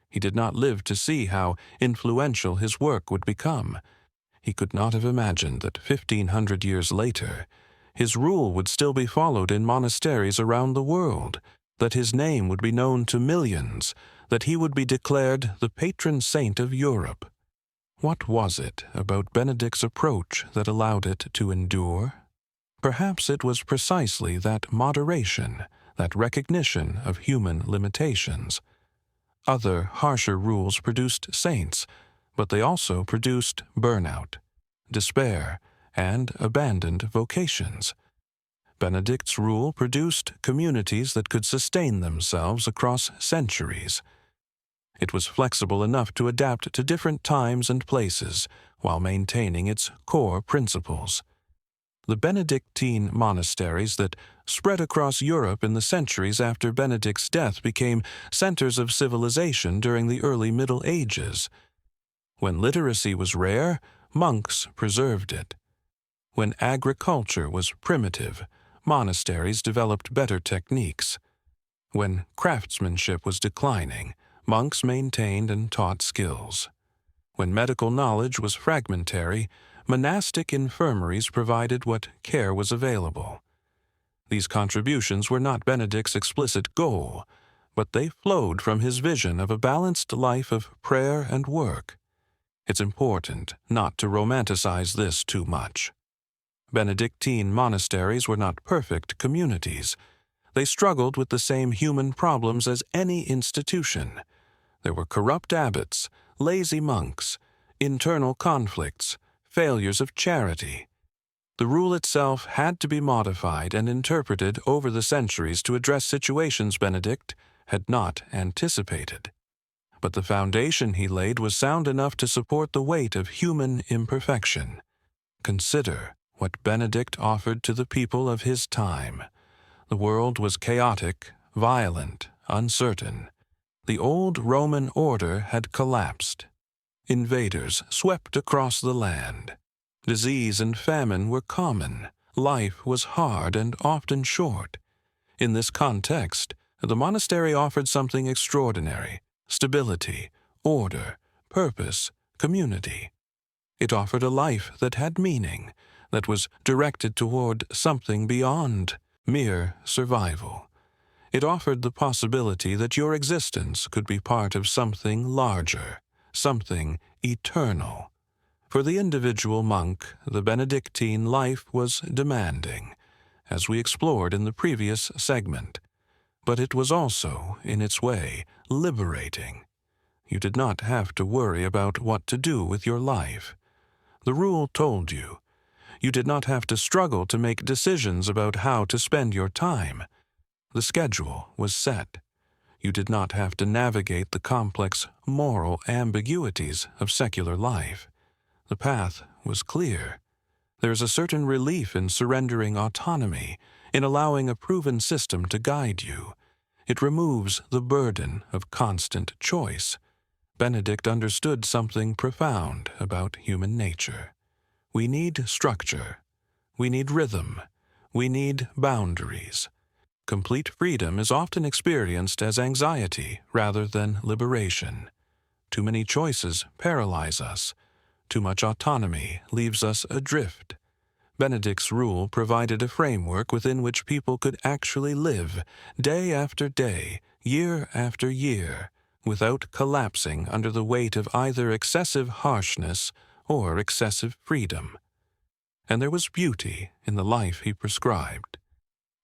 He did not live to see how influential his work would become. He could not have imagined that 1,500 years later, his rule would still be followed in monasteries around the world, that his name would be known to millions, that he would be declared the patron saint of Europe. What was it about Benedict's approach that allowed it to endure? Perhaps it was precisely that moderation, that recognition of human limitations. Other, harsher rules produced saints, but they also produced burnout, despair, and abandoned vocations. Benedict's rule produced communities that could sustain themselves across centuries. It was flexible enough to adapt to different times and places while maintaining its core principles. The Benedictine monasteries that spread across Europe in the centuries after Benedict's death became centers of civilization during the early Middle Ages. When literacy was rare, monks preserved it. When agriculture was primitive, monasteries developed better techniques. When craftsmanship was declining, monks maintained and taught skills. When medical knowledge was fragmentary, monastic infirmaries provided what care was available. These contributions were not Benedict's explicit goal, but they flowed from his vision of a balanced life of prayer and work. It's important not to romanticize this too much. Benedictine monasteries were not perfect communities. They struggled with the same human problems as any institution. There were corrupt abbots, lazy monks, internal conflicts, failures of charity. The rule itself had to be modified and interpreted over the centuries to address situations Benedict had not anticipated. But the foundation he laid was sound enough to support the weight of human imperfection. Consider what Benedict offered to the people of his time. The world was chaotic, violent, uncertain. The old Roman order had collapsed. Invaders swept across the land. Disease and famine were common. Life was hard and often short. In this context, the monastery offered something extraordinary: stability, order, purpose, community. It offered a life that had meaning, that was directed toward something beyond mere survival. It offered the possibility that your existence could be part of something larger, something eternal. For the individual monk, the Benedictine life was demanding, as we explored in the previous segment. But it was also, in its way, liberating. You did not have to worry about what to do with your life. The rule told you. You did not have to struggle to make decisions about how to spend your time. The schedule was set. You did not have to navigate the complex moral ambiguities of secular life. The path was clear. There is a certain relief in surrendering autonomy, in allowing a proven system to guide you. It removes the burden of constant choice. Benedict understood something profound about human nature. We need structure. We need rhythm. We need boundaries. Complete freedom is often experienced as anxiety rather than liberation. Too many choices paralyze us. Too much autonomy leaves us adrift. Benedict's rule provided a framework within which people could actually live, day after day, year after year, without collapsing under the weight of either excessive harshness or excessive freedom. And there was beauty in the life he prescribed.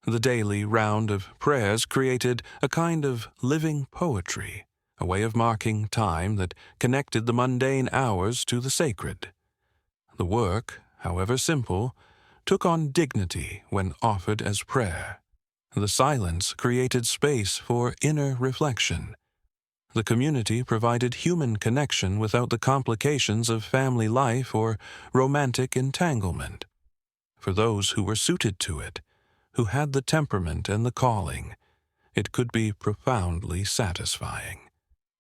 The daily round of prayers created a kind of living poetry, a way of marking time that connected the mundane hours to the sacred. The work, however simple, took on dignity when offered as prayer. The silence created space for inner reflection. The community provided human connection without the complications of family life or romantic entanglement. For those who were suited to it, who had the temperament and the calling, it could be profoundly satisfying.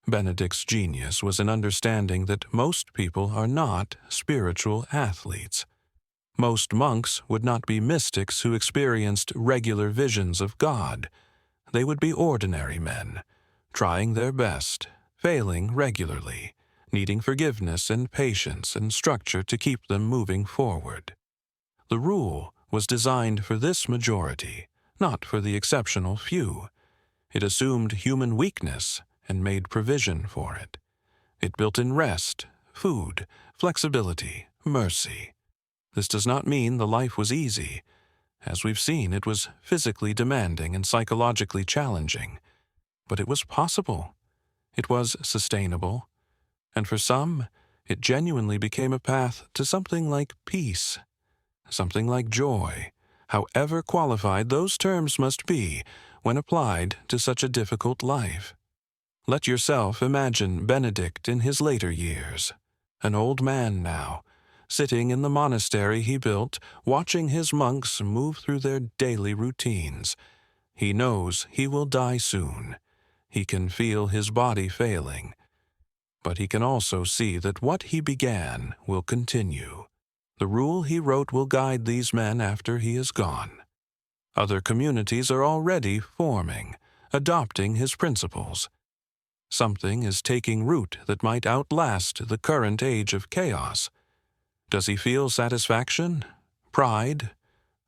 Benedict's genius was in understanding that most people are not spiritual athletes. Most monks would not be mystics who experienced regular visions of God. They would be ordinary men, trying their best, failing regularly, needing forgiveness and patience and structure to keep them moving forward. The rule was designed for this majority, not for the exceptional few. It assumed human weakness and made provision for it. It built in rest, food, flexibility, mercy. This does not mean the life was easy. As we've seen, it was physically demanding and psychologically challenging. But it was possible. It was sustainable. And for some, it genuinely became a path to something like peace, something like joy, however qualified those terms must be when applied to such a difficult life. Let yourself imagine Benedict in his later years, an old man now, sitting in the monastery he built, watching his monks move through their daily routines. He knows he will die soon. He can feel his body failing. But he can also see that what he began will continue. The rule he wrote will guide these men after he is gone. Other communities are already forming, adopting his principles. Something is taking root that might outlast the current age of chaos. Does he feel satisfaction? Pride?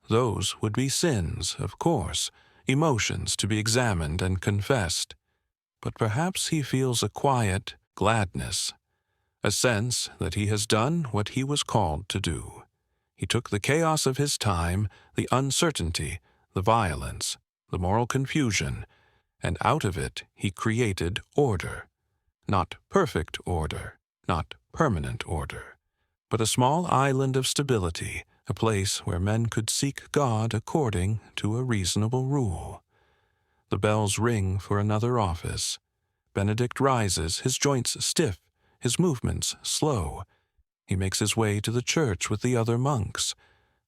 Those would be sins, of course, emotions to be examined and confessed. But perhaps he feels a quiet gladness, a sense that he has done what he was called to do. He took the chaos of his time, the uncertainty, the violence, the moral confusion, and out of it he created order. Not perfect order, not permanent order, but a small island of stability, a place where men could seek God according to a reasonable rule. The bells ring for another office. Benedict rises, his joints stiff, his movements slow. He makes his way to the church with the other monks.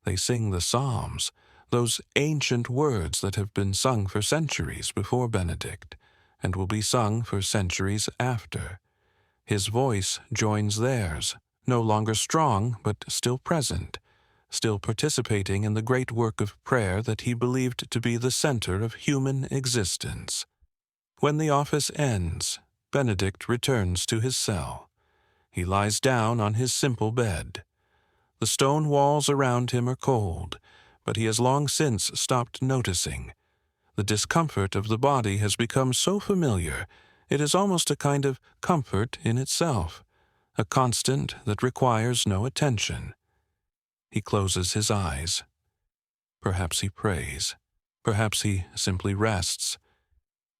They sing the Psalms, those ancient words that have been sung for centuries before Benedict, and will be sung for centuries after. His voice joins theirs, no longer strong, but still present, still participating in the great work of prayer that he believed to be the center of human existence. When the office ends, Benedict returns to his cell. He lies down on his simple bed. The stone walls around him are cold, but he has long since stopped noticing. The discomfort of the body has become so familiar, it is almost a kind of comfort in itself, a constant that requires no attention. He closes his eyes. Perhaps he prays. Perhaps he simply rests.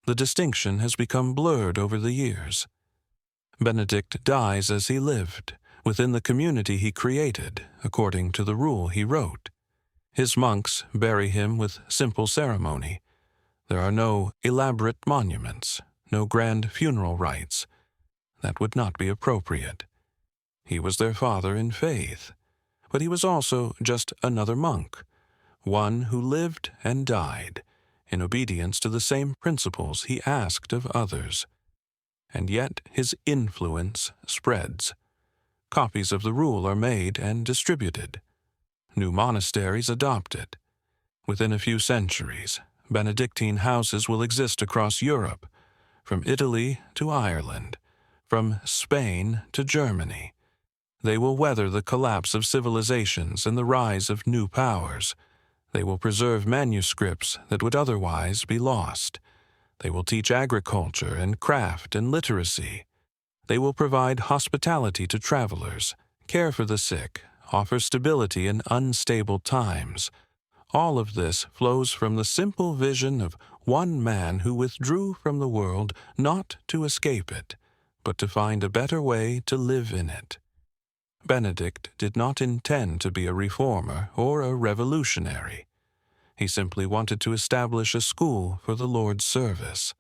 The distinction has become blurred over the years. Benedict dies as he lived, within the community he created, according to the rule he wrote. His monks bury him with simple ceremony. There are no elaborate monuments, no grand funeral rites. That would not be appropriate. He was their father in faith, but he was also just another monk, one who lived and died in obedience to the same principles he asked of others. And yet his influence spreads. Copies of the rule are made and distributed. New monasteries adopt it. Within a few centuries, Benedictine houses will exist across Europe, from Italy to Ireland, from Spain to Germany. They will weather the collapse of civilizations and the rise of new powers. They will preserve manuscripts that would otherwise be lost. They will teach agriculture and craft and literacy. They will provide hospitality to travelers, care for the sick, offer stability in unstable times. All of this flows from the simple vision of one man who withdrew from the world not to escape it, but to find a better way to live in it. Benedict did not intend to be a reformer or a revolutionary. He simply wanted to establish a school for the Lord's service,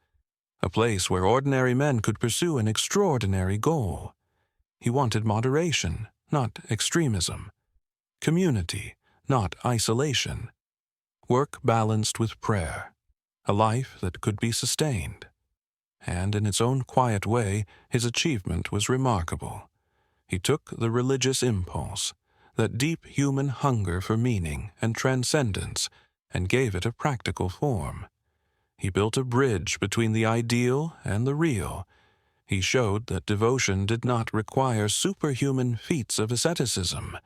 a place where ordinary men could pursue an extraordinary goal. He wanted moderation, not extremism, community, not isolation, work balanced with prayer, a life that could be sustained. And in its own quiet way, his achievement was remarkable. He took the religious impulse, that deep human hunger for meaning and transcendence, and gave it a practical form. He built a bridge between the ideal and the real. He showed that devotion did not require superhuman feats of asceticism,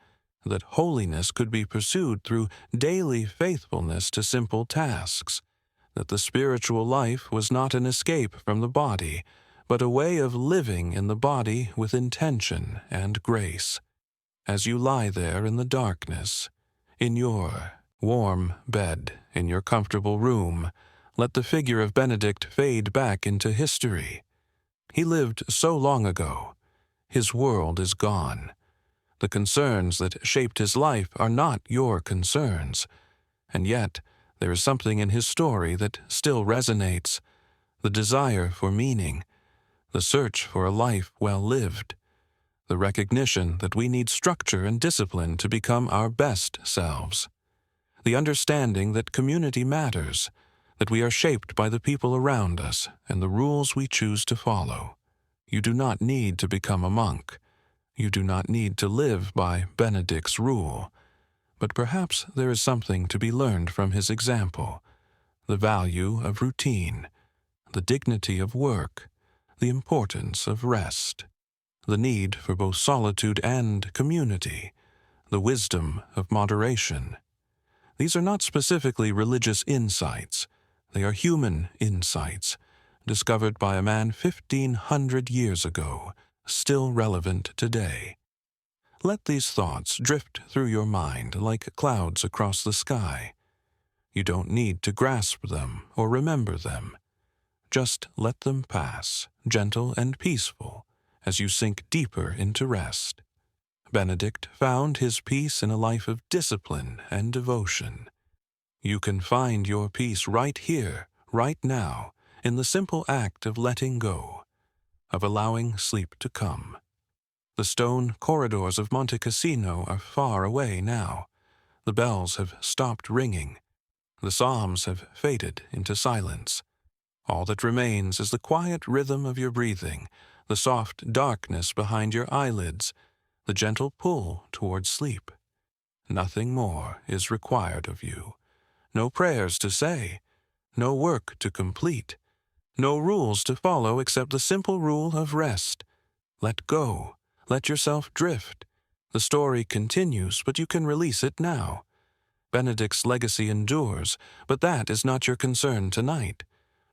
that holiness could be pursued through daily faithfulness to simple tasks, that the spiritual life was not an escape from the body, but a way of living in the body with intention and grace. As you lie there in the darkness, in your warm bed, in your comfortable room, let the figure of Benedict fade back into history. He lived so long ago. His world is gone. The concerns that shaped his life are not your concerns, and yet there is something in his story that still resonates, the desire for meaning, the search for a life well lived, the recognition that we need structure and discipline to become our best selves, the understanding that community matters, that we are shaped by the people around us and the rules we choose to follow. You do not need to become a monk. You do not need to live by Benedict's rule. But perhaps there is something to be learned from his example, the value of routine, the dignity of work, the importance of rest, the need for both solitude and community, the wisdom of moderation. These are not specifically religious insights. They are human insights, discovered by a man 1,500 years ago, still relevant today. Let these thoughts drift through your mind like clouds across the sky. You don't need to grasp them or remember them. Just let them pass, gentle and peaceful, as you sink deeper into rest. Benedict found his peace in a life of discipline and devotion. You can find your peace right here, right now, in the simple act of letting go, of allowing sleep to come. The stone corridors of Monte Cassino are far away now. The bells have stopped ringing. The psalms have faded into silence. All that remains is the quiet rhythm of your breathing, the soft darkness behind your eyelids, the gentle pull towards sleep. Nothing more is required of you. No prayers to say, no work to complete, no rules to follow except the simple rule of rest. Let go. Let yourself drift. The story continues, but you can release it now. Benedict's legacy endures, but that is not your concern tonight.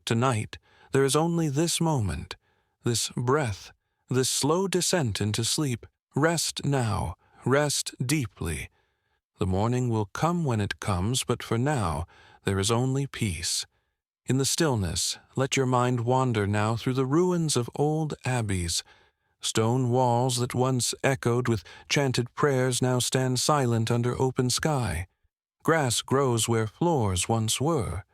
Tonight, there is only this moment, this breath, this slow descent into sleep. Rest now. Rest deeply. The morning will come when it comes, but for now, there is only peace. In the stillness, let your mind wander now through the ruins of old abbeys. Stone walls that once echoed with chanted prayers now stand silent under open sky. Grass grows where floors once were.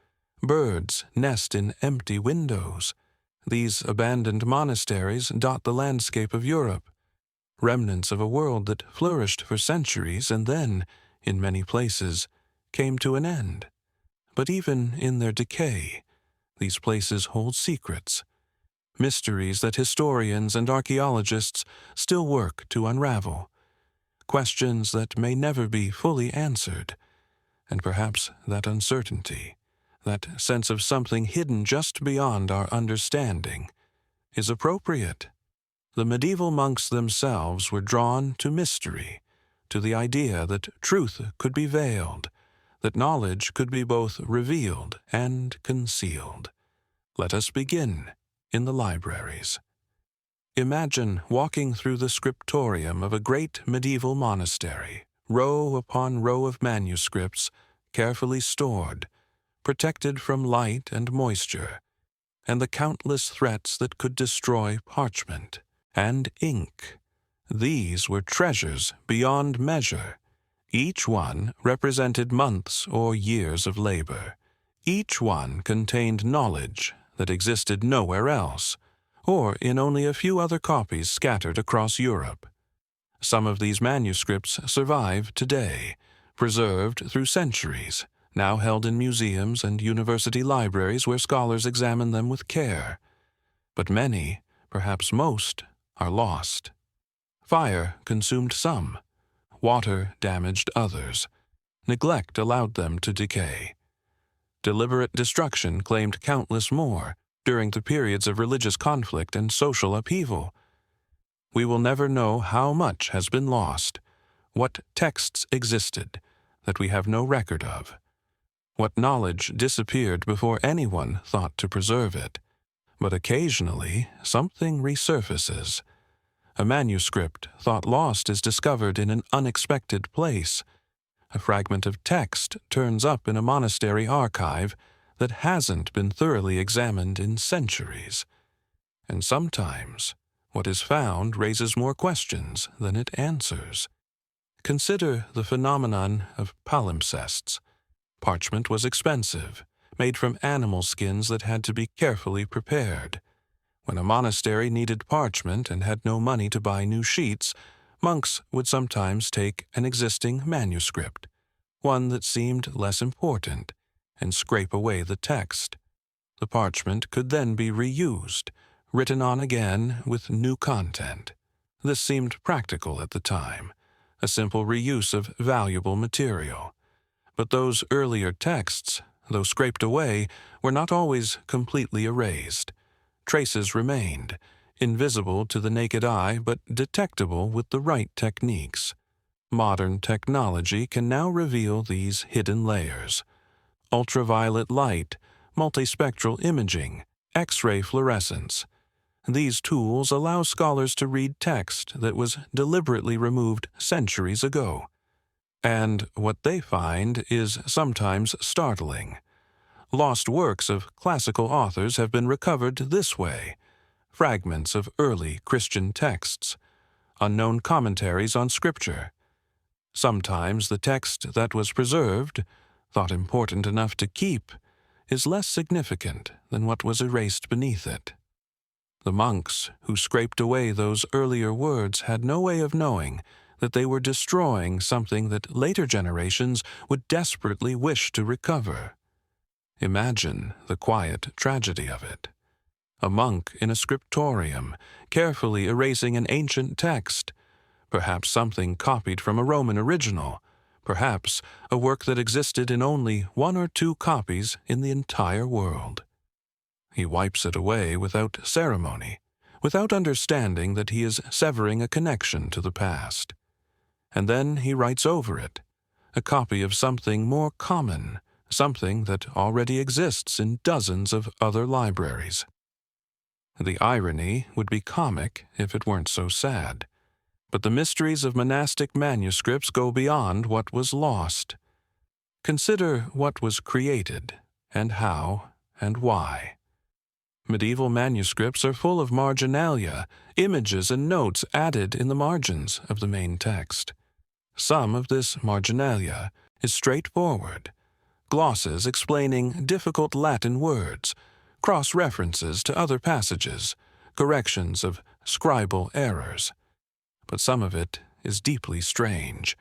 Birds nest in empty windows. These abandoned monasteries dot the landscape of Europe, remnants of a world that flourished for centuries and then, in many places, came to an end. But even in their decay, these places hold secrets, mysteries that historians and archaeologists still work to unravel, questions that may never be fully answered, and perhaps that uncertainty, that sense of something hidden just beyond our understanding, is appropriate. The medieval monks themselves were drawn to mystery, to the idea that truth could be veiled, that knowledge could be both revealed and concealed. Let us begin in the libraries. Imagine walking through the scriptorium of a great medieval monastery, row upon row of manuscripts, carefully stored, protected from light and moisture, and the countless threats that could destroy parchment and ink. These were treasures beyond measure. Each one represented months or years of labor. Each one contained knowledge that existed nowhere else, or in only a few other copies scattered across Europe. Some of these manuscripts survive today, preserved through centuries, now held in museums and university libraries where scholars examine them with care. But many, perhaps most, are lost. Fire consumed some. Water damaged others. Neglect allowed them to decay. Deliberate destruction claimed countless more during the periods of religious conflict and social upheaval. We will never know how much has been lost, what texts existed that we have no record of, what knowledge disappeared before anyone thought to preserve it. But occasionally, something resurfaces. A manuscript thought lost is discovered in an unexpected place. A fragment of text turns up in a monastery archive that hasn't been thoroughly examined in centuries. And sometimes, what is found raises more questions than it answers. Consider the phenomenon of palimpsests. Parchment was expensive, made from animal skins that had to be carefully prepared. When a monastery needed parchment and had no money to buy new sheets, monks would sometimes take an existing manuscript, one that seemed less important, and scrape away the text. The parchment could then be reused, written on again with new content. This seemed practical at the time, a simple reuse of valuable material. But those earlier texts, though scraped away, were not always completely erased. Traces remained, invisible to the naked eye but detectable with the right techniques. Modern technology can now reveal these hidden layers. Ultraviolet light, multispectral imaging, X-ray fluorescence. these tools allow scholars to read text that was deliberately removed centuries ago. And what they find is sometimes startling. Lost works of classical authors have been recovered this way: fragments of early Christian texts, unknown commentaries on Scripture. Sometimes the text that was preserved, thought important enough to keep, is less significant than what was erased beneath it. The monks who scraped away those earlier words had no way of knowing that they were destroying something that later generations would desperately wish to recover. Imagine the quiet tragedy of it. A monk in a scriptorium, carefully erasing an ancient text, perhaps something copied from a Roman original, perhaps a work that existed in only 1 or 2 copies in the entire world. He wipes it away without ceremony, without understanding that he is severing a connection to the past. And then he writes over it, a copy of something more common, something that already exists in dozens of other libraries. The irony would be comic if it weren't so sad. But the mysteries of monastic manuscripts go beyond what was lost. Consider what was created, and how, and why. Medieval manuscripts are full of marginalia, images and notes added in the margins of the main text. Some of this marginalia is straightforward: glosses explaining difficult Latin words, cross-references to other passages, corrections of scribal errors. But some of it is deeply strange.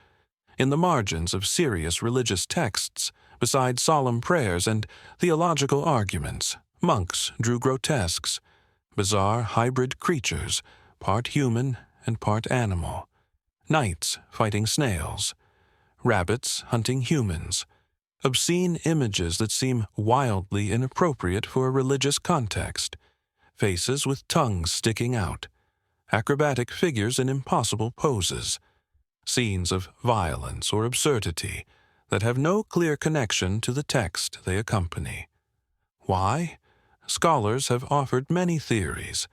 In the margins of serious religious texts, beside solemn prayers and theological arguments, monks drew grotesques, bizarre hybrid creatures, part human and part animal, knights fighting snails, rabbits hunting humans, obscene images that seem wildly inappropriate for a religious context, faces with tongues sticking out, acrobatic figures in impossible poses, scenes of violence or absurdity that have no clear connection to the text they accompany. Why? Scholars have offered many theories.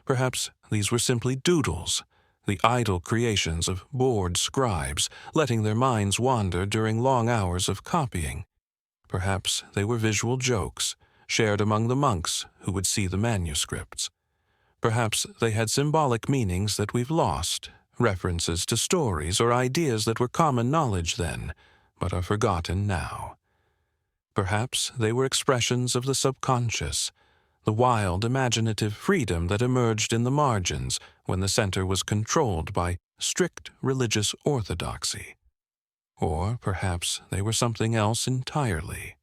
Perhaps these were simply doodles, the idle creations of bored scribes, letting their minds wander during long hours of copying. Perhaps they were visual jokes, shared among the monks who would see the manuscripts. Perhaps they had symbolic meanings that we've lost, references to stories or ideas that were common knowledge then, but are forgotten now. Perhaps they were expressions of the subconscious, the wild, imaginative freedom that emerged in the margins when the center was controlled by strict religious orthodoxy. Or perhaps they were something else entirely.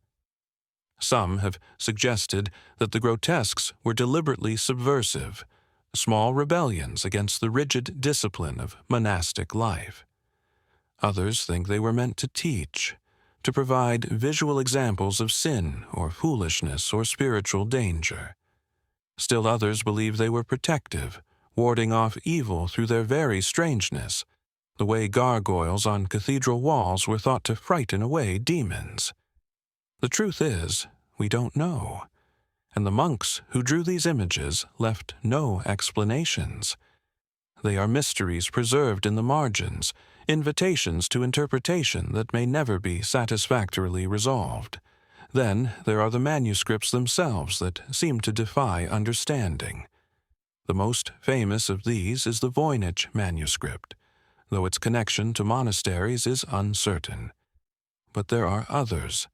Some have suggested that the grotesques were deliberately subversive, small rebellions against the rigid discipline of monastic life. Others think they were meant to teach, to provide visual examples of sin or foolishness or spiritual danger. Still others believe they were protective, warding off evil through their very strangeness, the way gargoyles on cathedral walls were thought to frighten away demons. The truth is, we don't know, and the monks who drew these images left no explanations. They are mysteries preserved in the margins, invitations to interpretation that may never be satisfactorily resolved. Then there are the manuscripts themselves that seem to defy understanding. The most famous of these is the Voynich manuscript, though its connection to monasteries is uncertain. But there are others,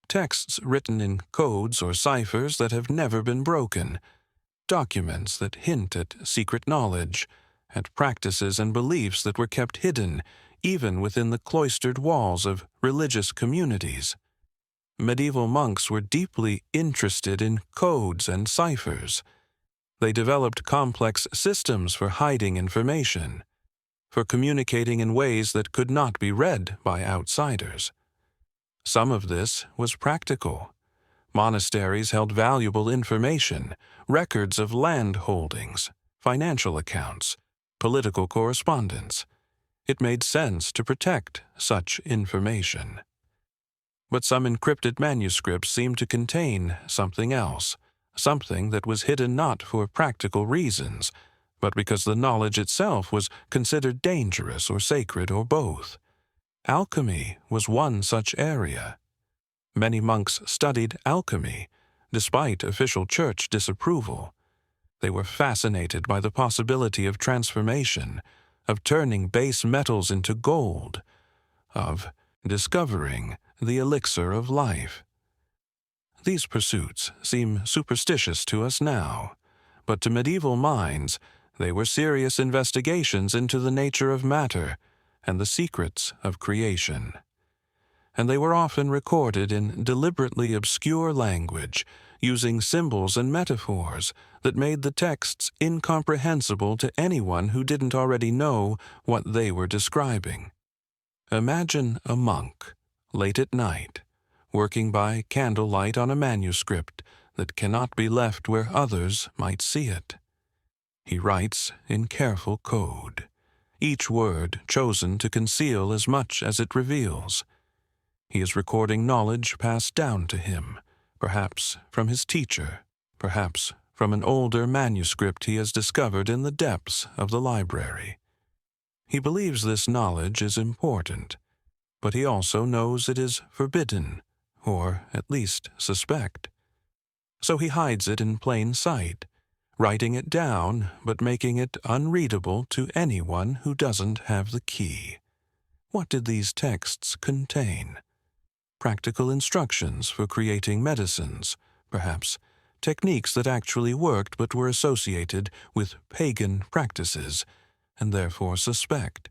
texts written in codes or ciphers that have never been broken, documents that hint at secret knowledge, at practices and beliefs that were kept hidden even within the cloistered walls of religious communities. Medieval monks were deeply interested in codes and ciphers. They developed complex systems for hiding information, for communicating in ways that could not be read by outsiders. Some of this was practical. Monasteries held valuable information, records of land holdings, financial accounts, political correspondence. It made sense to protect such information. But some encrypted manuscripts seem to contain something else, something that was hidden not for practical reasons, but because the knowledge itself was considered dangerous or sacred or both. Alchemy was one such area. Many monks studied alchemy, despite official church disapproval. They were fascinated by the possibility of transformation, of turning base metals into gold, of discovering the elixir of life. These pursuits seem superstitious to us now, but to medieval minds they were serious investigations into the nature of matter and the secrets of creation. And they were often recorded in deliberately obscure language, using symbols and metaphors that made the texts incomprehensible to anyone who didn't already know what they were describing. Imagine a monk, late at night, working by candlelight on a manuscript that cannot be left where others might see it. He writes in careful code, each word chosen to conceal as much as it reveals. He is recording knowledge passed down to him, perhaps from his teacher, perhaps from an older manuscript he has discovered in the depths of the library. He believes this knowledge is important, but he also knows it is forbidden, or at least suspect. So he hides it in plain sight, writing it down but making it unreadable to anyone who doesn't have the key. What did these texts contain? Practical instructions for creating medicines, perhaps techniques that actually worked but were associated with pagan practices, and therefore suspect.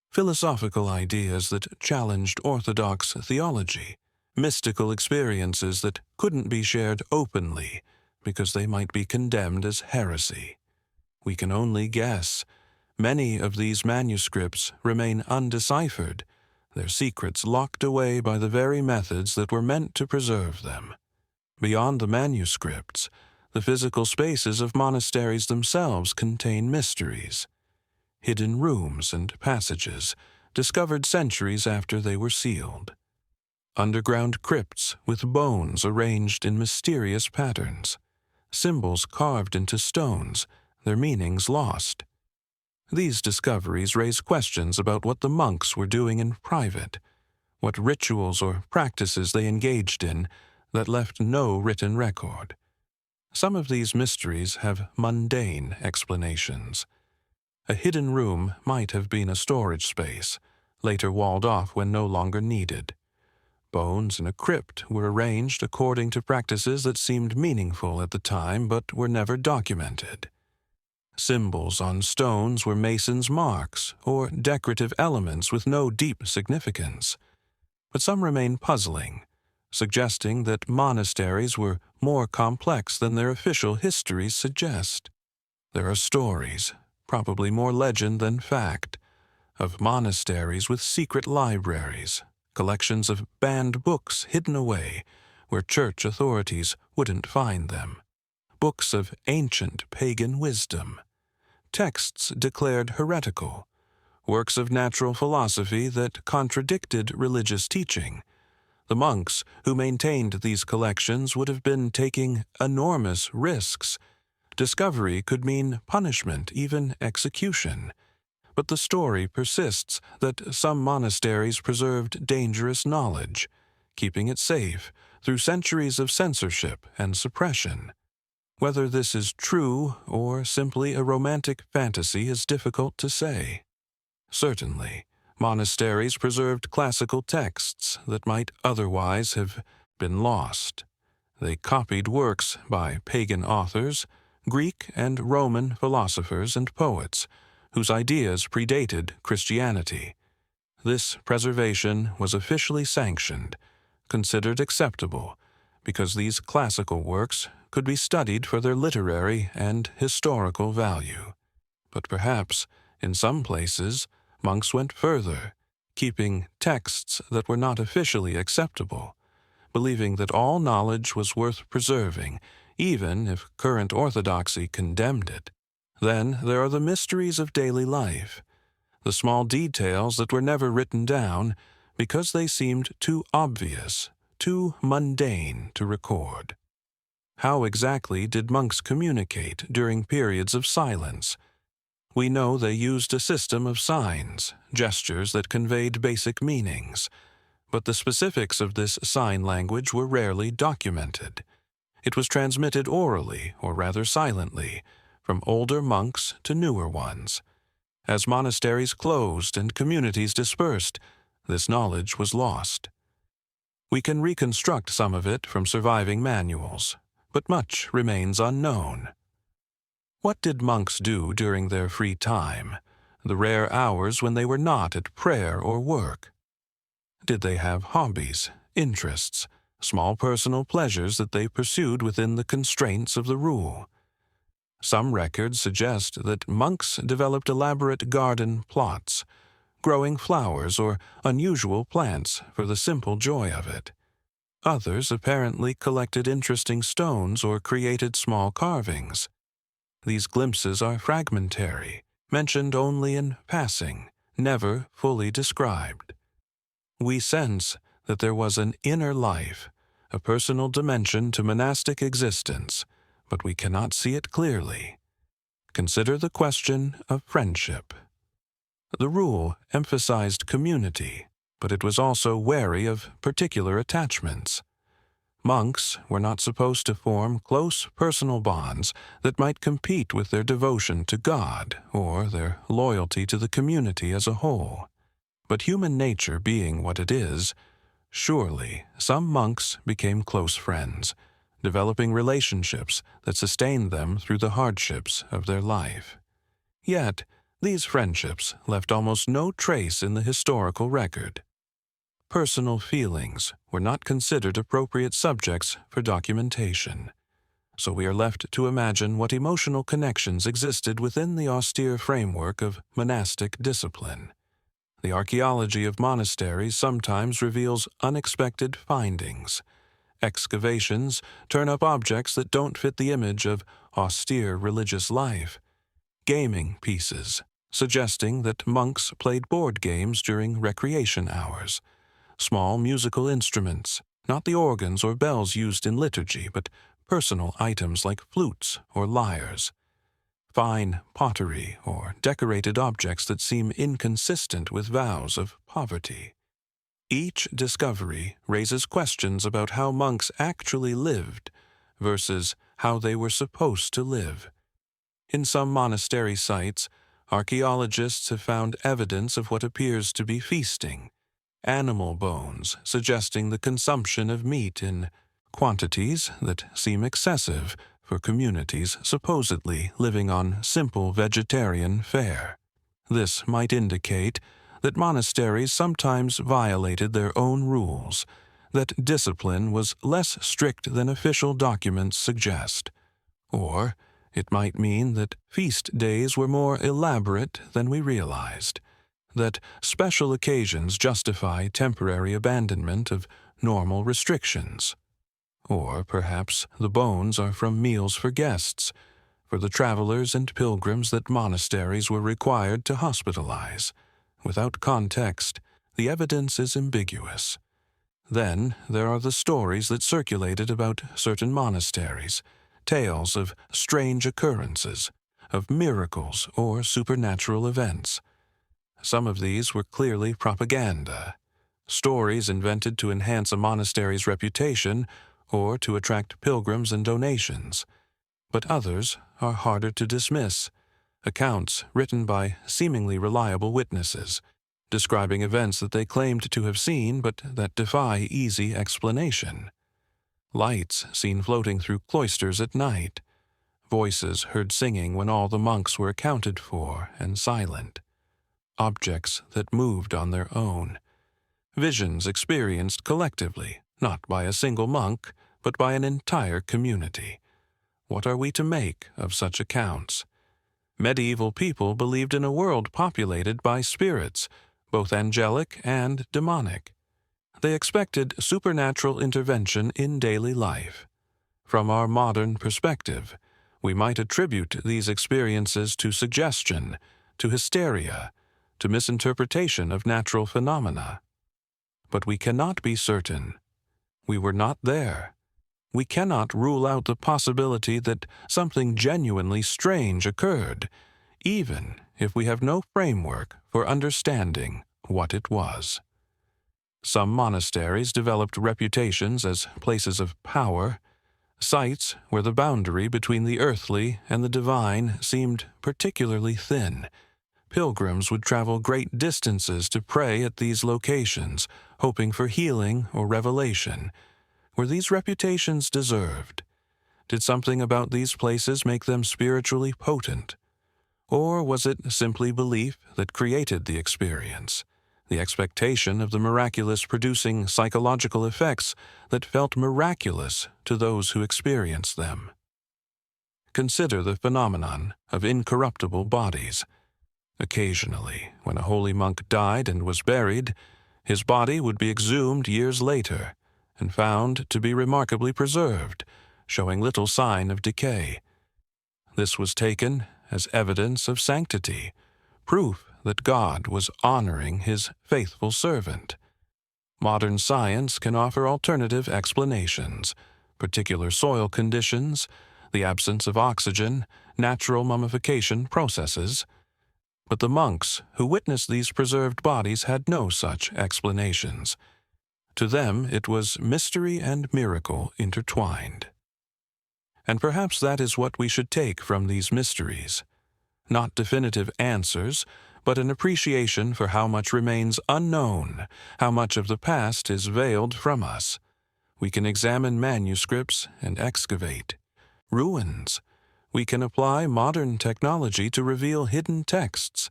Philosophical ideas that challenged orthodox theology, mystical experiences that couldn't be shared openly because they might be condemned as heresy. We can only guess. Many of these manuscripts remain undeciphered, their secrets locked away by the very methods that were meant to preserve them. Beyond the manuscripts, the physical spaces of monasteries themselves contain mysteries. Hidden rooms and passages, discovered centuries after they were sealed. Underground crypts with bones arranged in mysterious patterns. Symbols carved into stones, their meanings lost. These discoveries raise questions about what the monks were doing in private, what rituals or practices they engaged in that left no written record. Some of these mysteries have mundane explanations. A hidden room might have been a storage space, later walled off when no longer needed. Bones in a crypt were arranged according to practices that seemed meaningful at the time but were never documented. Symbols on stones were masons' marks or decorative elements with no deep significance. But some remain puzzling, suggesting that monasteries were more complex than their official histories suggest. There are stories, probably more legend than fact, of monasteries with secret libraries, collections of banned books hidden away where church authorities wouldn't find them, books of ancient pagan wisdom, texts declared heretical, works of natural philosophy that contradicted religious teaching. The monks who maintained these collections would have been taking enormous risks. Discovery could mean punishment, even execution. But the story persists that some monasteries preserved dangerous knowledge, keeping it safe through centuries of censorship and suppression. Whether this is true or simply a romantic fantasy is difficult to say. Certainly, monasteries preserved classical texts that might otherwise have been lost. They copied works by pagan authors, Greek and Roman philosophers and poets, whose ideas predated Christianity. This preservation was officially sanctioned, considered acceptable, because these classical works could be studied for their literary and historical value. But perhaps, in some places, monks went further, keeping texts that were not officially acceptable, believing that all knowledge was worth preserving, even if current orthodoxy condemned it. Then there are the mysteries of daily life, the small details that were never written down because they seemed too obvious, too mundane to record. How exactly did monks communicate during periods of silence? We know they used a system of signs, gestures that conveyed basic meanings, but the specifics of this sign language were rarely documented. It was transmitted orally, or rather silently, from older monks to newer ones. As monasteries closed and communities dispersed, this knowledge was lost. We can reconstruct some of it from surviving manuals, but much remains unknown. What did monks do during their free time, the rare hours when they were not at prayer or work? Did they have hobbies, interests, small personal pleasures that they pursued within the constraints of the rule? Some records suggest that monks developed elaborate garden plots, growing flowers or unusual plants for the simple joy of it. Others apparently collected interesting stones or created small carvings. These glimpses are fragmentary, mentioned only in passing, never fully described. We sense that there was an inner life, a personal dimension to monastic existence, but we cannot see it clearly. Consider the question of friendship. The rule emphasized community, but it was also wary of particular attachments. Monks were not supposed to form close personal bonds that might compete with their devotion to God or their loyalty to the community as a whole. But human nature being what it is, surely some monks became close friends, developing relationships that sustained them through the hardships of their life. Yet, these friendships left almost no trace in the historical record. Personal feelings were not considered appropriate subjects for documentation, so we are left to imagine what emotional connections existed within the austere framework of monastic discipline. The archaeology of monasteries sometimes reveals unexpected findings. Excavations turn up objects that don't fit the image of austere religious life. Gaming pieces, suggesting that monks played board games during recreation hours. Small musical instruments, not the organs or bells used in liturgy, but personal items like flutes or lyres. Fine pottery or decorated objects that seem inconsistent with vows of poverty. Each discovery raises questions about how monks actually lived versus how they were supposed to live. In some monastery sites, archaeologists have found evidence of what appears to be feasting, animal bones suggesting the consumption of meat in quantities that seem excessive for communities supposedly living on simple vegetarian fare. This might indicate that monasteries sometimes violated their own rules, that discipline was less strict than official documents suggest. Or it might mean that feast days were more elaborate than we realized, that special occasions justify temporary abandonment of normal restrictions. Or perhaps the bones are from meals for guests, for the travelers and pilgrims that monasteries were required to hospitalize. Without context, the evidence is ambiguous. Then there are the stories that circulated about certain monasteries, tales of strange occurrences, of miracles or supernatural events. Some of these were clearly propaganda, stories invented to enhance a monastery's reputation or to attract pilgrims and donations. But others are harder to dismiss, accounts written by seemingly reliable witnesses, describing events that they claimed to have seen but that defy easy explanation. Lights seen floating through cloisters at night, voices heard singing when all the monks were accounted for and silent, objects that moved on their own, visions experienced collectively, not by a single monk, but by an entire community. What are we to make of such accounts? Medieval people believed in a world populated by spirits, both angelic and demonic. They expected supernatural intervention in daily life. From our modern perspective, we might attribute these experiences to suggestion, to hysteria, to misinterpretation of natural phenomena. But we cannot be certain. We were not there. We cannot rule out the possibility that something genuinely strange occurred, even if we have no framework for understanding what it was. Some monasteries developed reputations as places of power, sites where the boundary between the earthly and the divine seemed particularly thin. Pilgrims would travel great distances to pray at these locations, hoping for healing or revelation. Were these reputations deserved? Did something about these places make them spiritually potent? Or was it simply belief that created the experience, the expectation of the miraculous producing psychological effects that felt miraculous to those who experienced them? Consider the phenomenon of incorruptible bodies. Occasionally, when a holy monk died and was buried, his body would be exhumed years later and found to be remarkably preserved, showing little sign of decay. This was taken as evidence of sanctity, proof that God was honoring his faithful servant. Modern science can offer alternative explanations: particular soil conditions, the absence of oxygen, natural mummification processes. But the monks who witnessed these preserved bodies had no such explanations. To them it was mystery and miracle intertwined. And perhaps that is what we should take from these mysteries. Not definitive answers, but an appreciation for how much remains unknown, how much of the past is veiled from us. We can examine manuscripts and excavate ruins. We can apply modern technology to reveal hidden texts.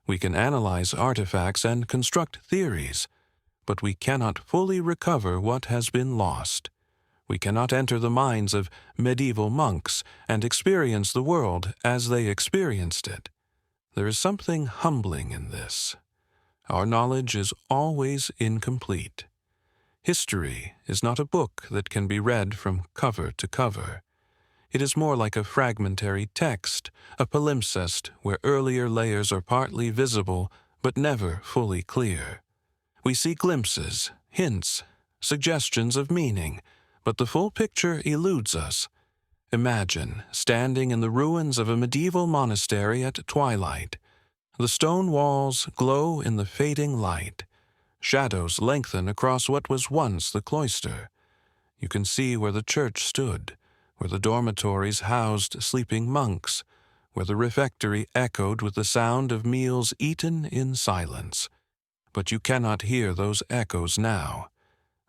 We can analyze artifacts and construct theories, but we cannot fully recover what has been lost. We cannot enter the minds of medieval monks and experience the world as they experienced it. There is something humbling in this. Our knowledge is always incomplete. History is not a book that can be read from cover to cover. It is more like a fragmentary text, a palimpsest where earlier layers are partly visible but never fully clear. We see glimpses, hints, suggestions of meaning, but the full picture eludes us. Imagine standing in the ruins of a medieval monastery at twilight. The stone walls glow in the fading light. Shadows lengthen across what was once the cloister. You can see where the church stood, where the dormitories housed sleeping monks, where the refectory echoed with the sound of meals eaten in silence. But you cannot hear those echoes now.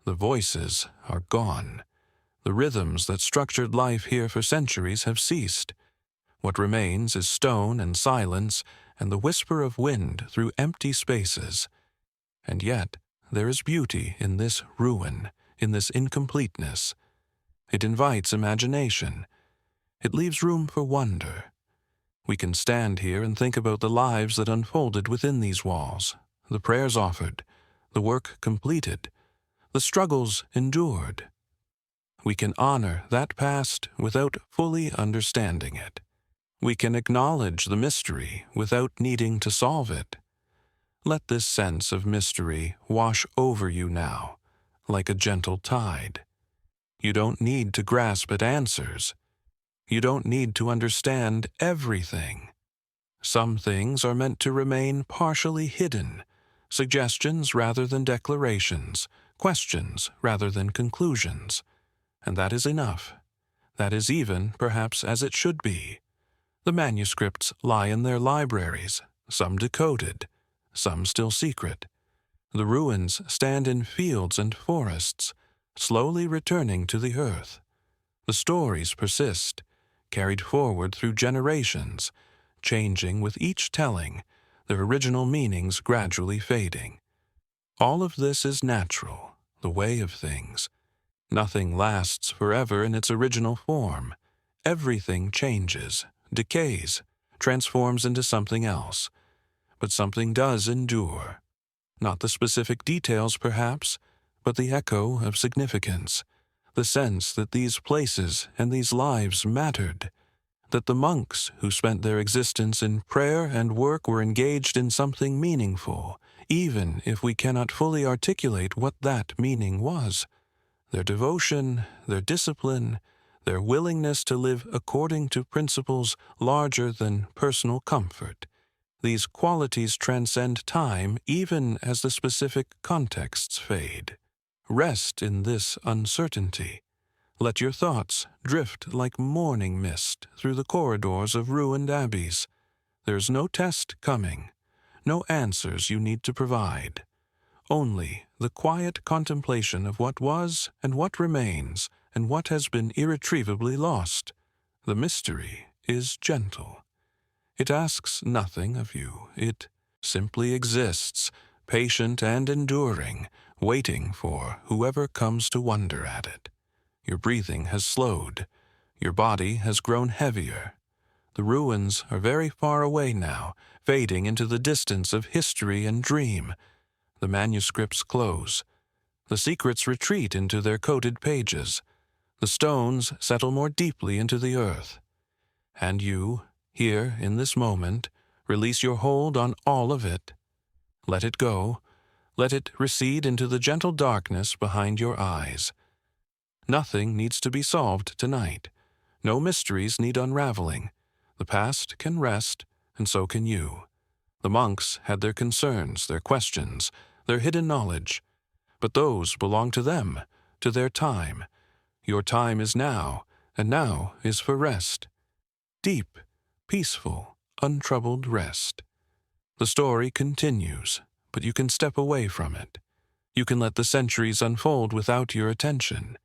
The voices are gone. The rhythms that structured life here for centuries have ceased. What remains is stone and silence and the whisper of wind through empty spaces. And yet, there is beauty in this ruin, in this incompleteness. It invites imagination. It leaves room for wonder. We can stand here and think about the lives that unfolded within these walls, the prayers offered, the work completed, the struggles endured. We can honor that past without fully understanding it. We can acknowledge the mystery without needing to solve it. Let this sense of mystery wash over you now, like a gentle tide. You don't need to grasp at answers. You don't need to understand everything. Some things are meant to remain partially hidden, suggestions rather than declarations, questions rather than conclusions. And that is enough. That is even, perhaps, as it should be. The manuscripts lie in their libraries, some decoded, some still secret. The ruins stand in fields and forests, slowly returning to the earth. The stories persist, carried forward through generations, changing with each telling, their original meanings gradually fading. All of this is natural, the way of things. Nothing lasts forever in its original form. Everything changes, decays, transforms into something else. But something does endure. Not the specific details, perhaps, but the echo of significance, the sense that these places and these lives mattered, that the monks who spent their existence in prayer and work were engaged in something meaningful, even if we cannot fully articulate what that meaning was. Their devotion, their discipline, their willingness to live according to principles larger than personal comfort. These qualities transcend time even as the specific contexts fade. Rest in this uncertainty. Let your thoughts drift like morning mist through the corridors of ruined abbeys. There's no test coming, no answers you need to provide. Only the quiet contemplation of what was and what remains and what has been irretrievably lost. The mystery is gentle. It asks nothing of you. It simply exists, patient and enduring, waiting for whoever comes to wonder at it. Your breathing has slowed. Your body has grown heavier. The ruins are very far away now, fading into the distance of history and dream. The manuscripts close. The secrets retreat into their coated pages. The stones settle more deeply into the earth. And you, here in this moment, release your hold on all of it. Let it go. Let it recede into the gentle darkness behind your eyes. Nothing needs to be solved tonight. No mysteries need unraveling. The past can rest, and so can you. The monks had their concerns, their questions, their hidden knowledge. But those belong to them, to their time. Your time is now, and now is for rest. Deep, peaceful, untroubled rest. The story continues, but you can step away from it. You can let the centuries unfold without your attention.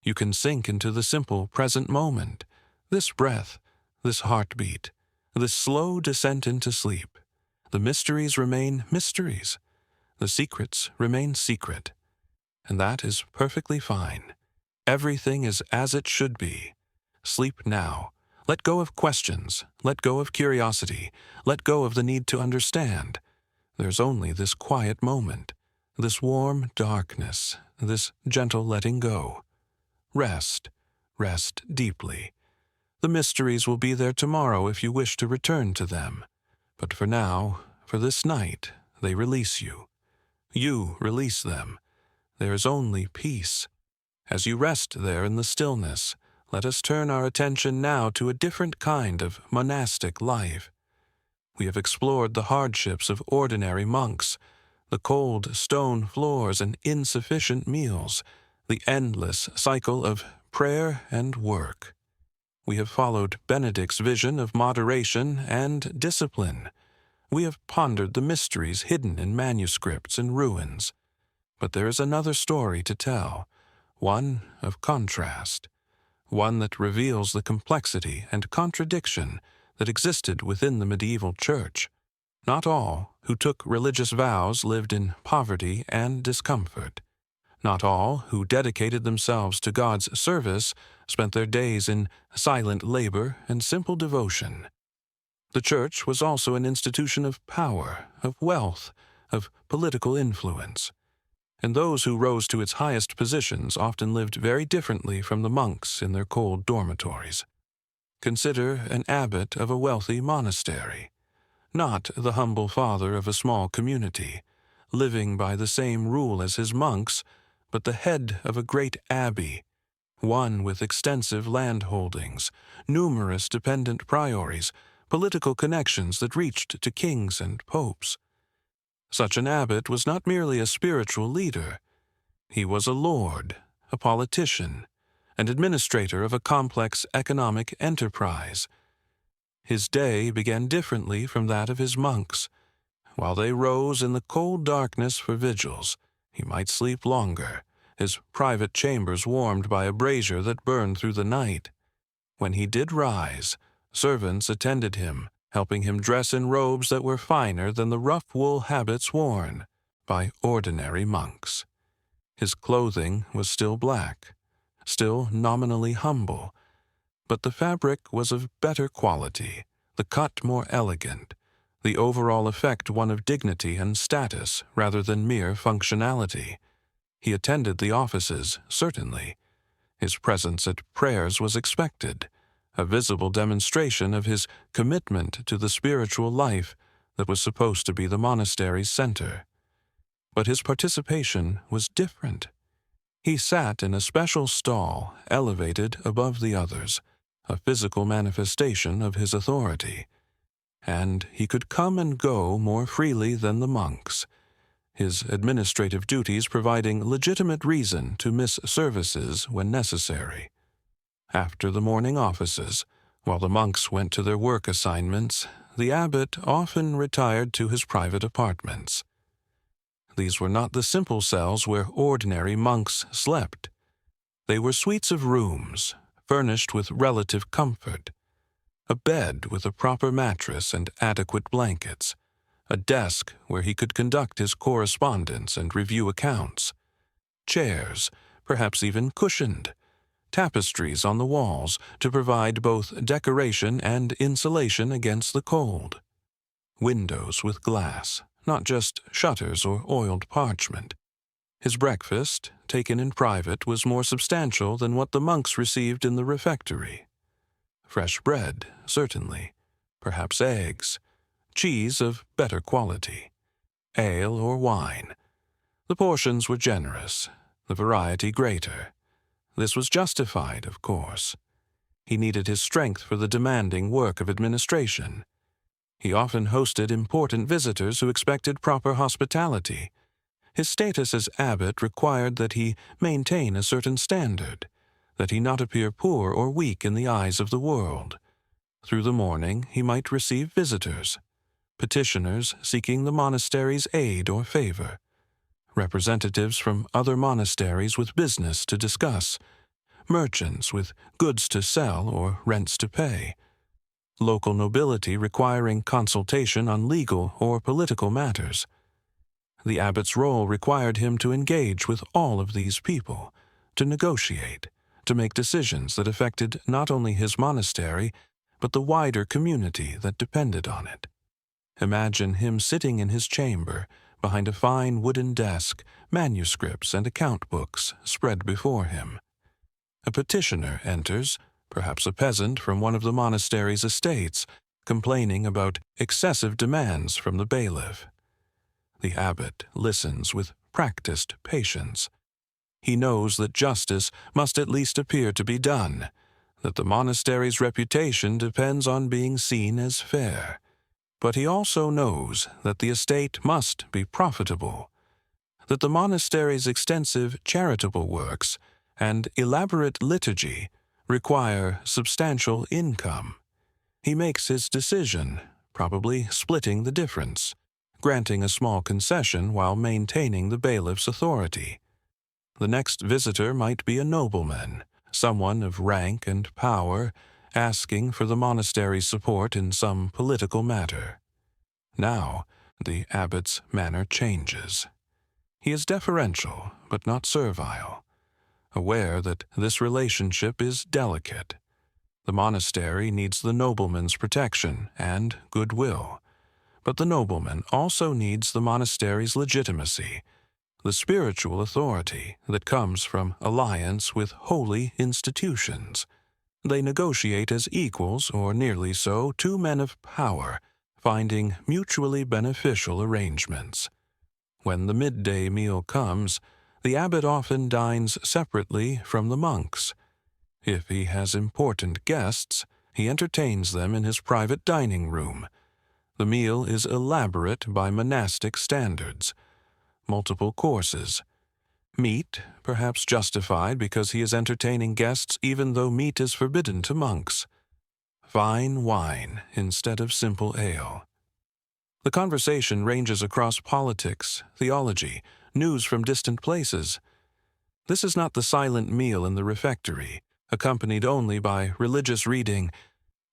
You can sink into the simple present moment, this breath, this heartbeat, this slow descent into sleep. The mysteries remain mysteries. The secrets remain secret. And that is perfectly fine. Everything is as it should be. Sleep now. Let go of questions. Let go of curiosity. Let go of the need to understand. There's only this quiet moment, this warm darkness, this gentle letting go. Rest. Rest deeply. The mysteries will be there tomorrow if you wish to return to them. But for now, for this night, they release you. You release them. There is only peace. As you rest there in the stillness, let us turn our attention now to a different kind of monastic life. We have explored the hardships of ordinary monks, the cold stone floors and insufficient meals, the endless cycle of prayer and work. We have followed Benedict's vision of moderation and discipline. We have pondered the mysteries hidden in manuscripts and ruins. But there is another story to tell, one of contrast, one that reveals the complexity and contradiction that existed within the medieval church. Not all who took religious vows lived in poverty and discomfort. Not all who dedicated themselves to God's service spent their days in silent labor and simple devotion. The church was also an institution of power, of wealth, of political influence. And those who rose to its highest positions often lived very differently from the monks in their cold dormitories. Consider an abbot of a wealthy monastery, not the humble father of a small community, living by the same rule as his monks, but the head of a great abbey, one with extensive land holdings, numerous dependent priories, political connections that reached to kings and popes. Such an abbot was not merely a spiritual leader. He was a lord, a politician, an administrator of a complex economic enterprise. His day began differently from that of his monks. While they rose in the cold darkness for vigils, he might sleep longer, his private chambers warmed by a brazier that burned through the night. When he did rise, servants attended him, helping him dress in robes that were finer than the rough wool habits worn by ordinary monks. His clothing was still black, still nominally humble, but the fabric was of better quality, the cut more elegant, the overall effect one of dignity and status rather than mere functionality. He attended the offices, certainly. His presence at prayers was expected, a visible demonstration of his commitment to the spiritual life that was supposed to be the monastery's center. But his participation was different. He sat in a special stall elevated above the others, a physical manifestation of his authority, and he could come and go more freely than the monks, his administrative duties providing legitimate reason to miss services when necessary. After the morning offices, while the monks went to their work assignments, the abbot often retired to his private apartments. These were not the simple cells where ordinary monks slept. They were suites of rooms, furnished with relative comfort. A bed with a proper mattress and adequate blankets, a desk where he could conduct his correspondence and review accounts, chairs, perhaps even cushioned, tapestries on the walls to provide both decoration and insulation against the cold, windows with glass, not just shutters or oiled parchment. His breakfast, taken in private, was more substantial than what the monks received in the refectory. Fresh bread, certainly, perhaps eggs, cheese of better quality, ale or wine. The portions were generous, the variety greater. This was justified, of course. He needed his strength for the demanding work of administration. He often hosted important visitors who expected proper hospitality. His status as abbot required that he maintain a certain standard, that he not appear poor or weak in the eyes of the world. Through the morning he might receive visitors, petitioners seeking the monastery's aid or favor, representatives from other monasteries with business to discuss, merchants with goods to sell or rents to pay, local nobility requiring consultation on legal or political matters. The abbot's role required him to engage with all of these people, to negotiate, to make decisions that affected not only his monastery, but the wider community that depended on it. Imagine him sitting in his chamber, behind a fine wooden desk, manuscripts and account books spread before him. A petitioner enters, perhaps a peasant from one of the monastery's estates, complaining about excessive demands from the bailiff. The abbot listens with practiced patience. He knows that justice must at least appear to be done, that the monastery's reputation depends on being seen as fair. But he also knows that the estate must be profitable, that the monastery's extensive charitable works and elaborate liturgy require substantial income. He makes his decision, probably splitting the difference, granting a small concession while maintaining the bailiff's authority. The next visitor might be a nobleman, someone of rank and power, asking for the monastery's support in some political matter. Now, the abbot's manner changes. He is deferential, but not servile, aware that this relationship is delicate. The monastery needs the nobleman's protection and goodwill, but the nobleman also needs the monastery's legitimacy, the spiritual authority that comes from alliance with holy institutions. They negotiate as equals, or nearly so, two men of power, finding mutually beneficial arrangements. When the midday meal comes, the abbot often dines separately from the monks. If he has important guests, he entertains them in his private dining room. The meal is elaborate by monastic standards. Multiple courses. Meat, perhaps justified because he is entertaining guests even though meat is forbidden to monks. Fine wine instead of simple ale. The conversation ranges across politics, theology, news from distant places. This is not the silent meal in the refectory, accompanied only by religious reading.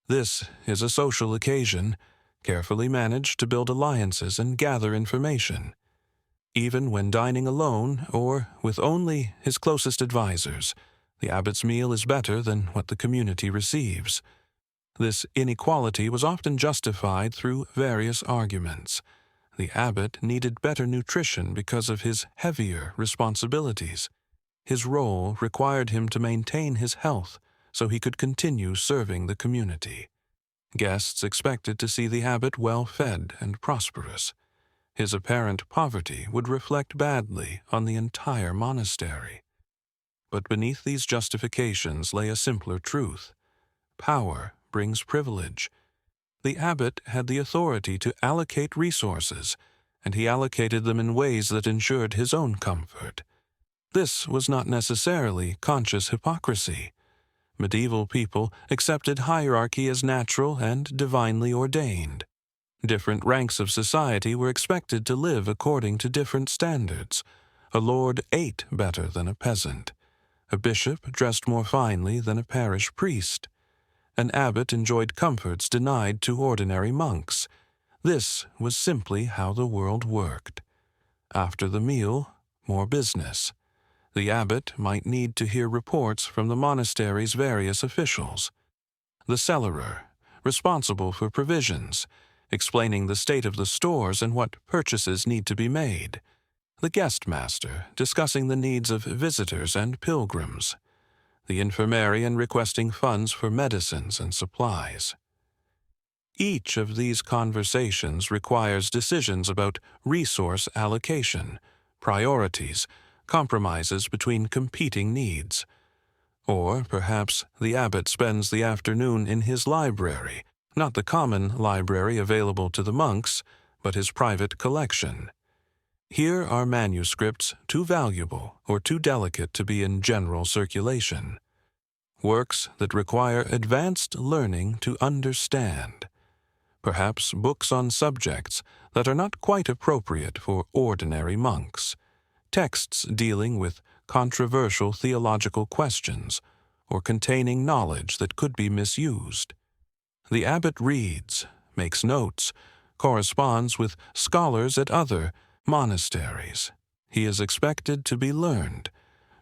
This is a social occasion, carefully managed to build alliances and gather information. Even when dining alone or with only his closest advisors, the abbot's meal is better than what the community receives. This inequality was often justified through various arguments. The abbot needed better nutrition because of his heavier responsibilities. His role required him to maintain his health so he could continue serving the community. Guests expected to see the abbot well-fed and prosperous. His apparent poverty would reflect badly on the entire monastery. But beneath these justifications lay a simpler truth. Power brings privilege. The abbot had the authority to allocate resources, and he allocated them in ways that ensured his own comfort. This was not necessarily conscious hypocrisy. Medieval people accepted hierarchy as natural and divinely ordained. Different ranks of society were expected to live according to different standards. A lord ate better than a peasant. A bishop dressed more finely than a parish priest. An abbot enjoyed comforts denied to ordinary monks. This was simply how the world worked. After the meal, more business. The abbot might need to hear reports from the monastery's various officials. The cellarer, responsible for provisions, explaining the state of the stores and what purchases need to be made. The guest master, discussing the needs of visitors and pilgrims. The infirmarian requesting funds for medicines and supplies. Each of these conversations requires decisions about resource allocation, priorities, compromises between competing needs. Or perhaps the abbot spends the afternoon in his library, not the common library available to the monks, but his private collection. Here are manuscripts too valuable or too delicate to be in general circulation. Works that require advanced learning to understand. Perhaps books on subjects that are not quite appropriate for ordinary monks. Texts dealing with controversial theological questions or containing knowledge that could be misused. The abbot reads, makes notes, corresponds with scholars at other monasteries. He is expected to be learned,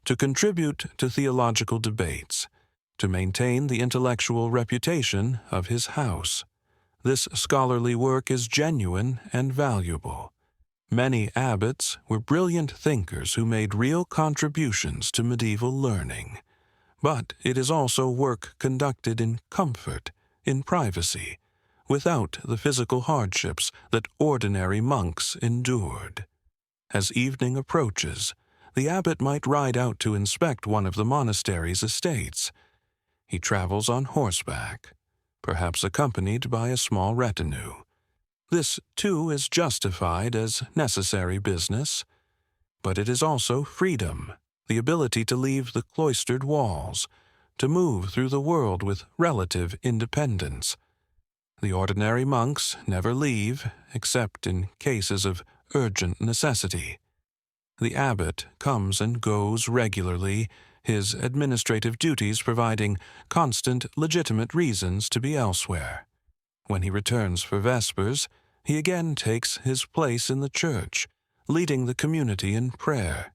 to contribute to theological debates, to maintain the intellectual reputation of his house. This scholarly work is genuine and valuable. Many abbots were brilliant thinkers who made real contributions to medieval learning. But it is also work conducted in comfort, in privacy, without the physical hardships that ordinary monks endured. As evening approaches, the abbot might ride out to inspect one of the monastery's estates. He travels on horseback, perhaps accompanied by a small retinue. This, too, is justified as necessary business, but it is also freedom, the ability to leave the cloistered walls, to move through the world with relative independence. The ordinary monks never leave, except in cases of urgent necessity. The abbot comes and goes regularly, his administrative duties providing constant, legitimate reasons to be elsewhere. When he returns for Vespers, he again takes his place in the church, leading the community in prayer.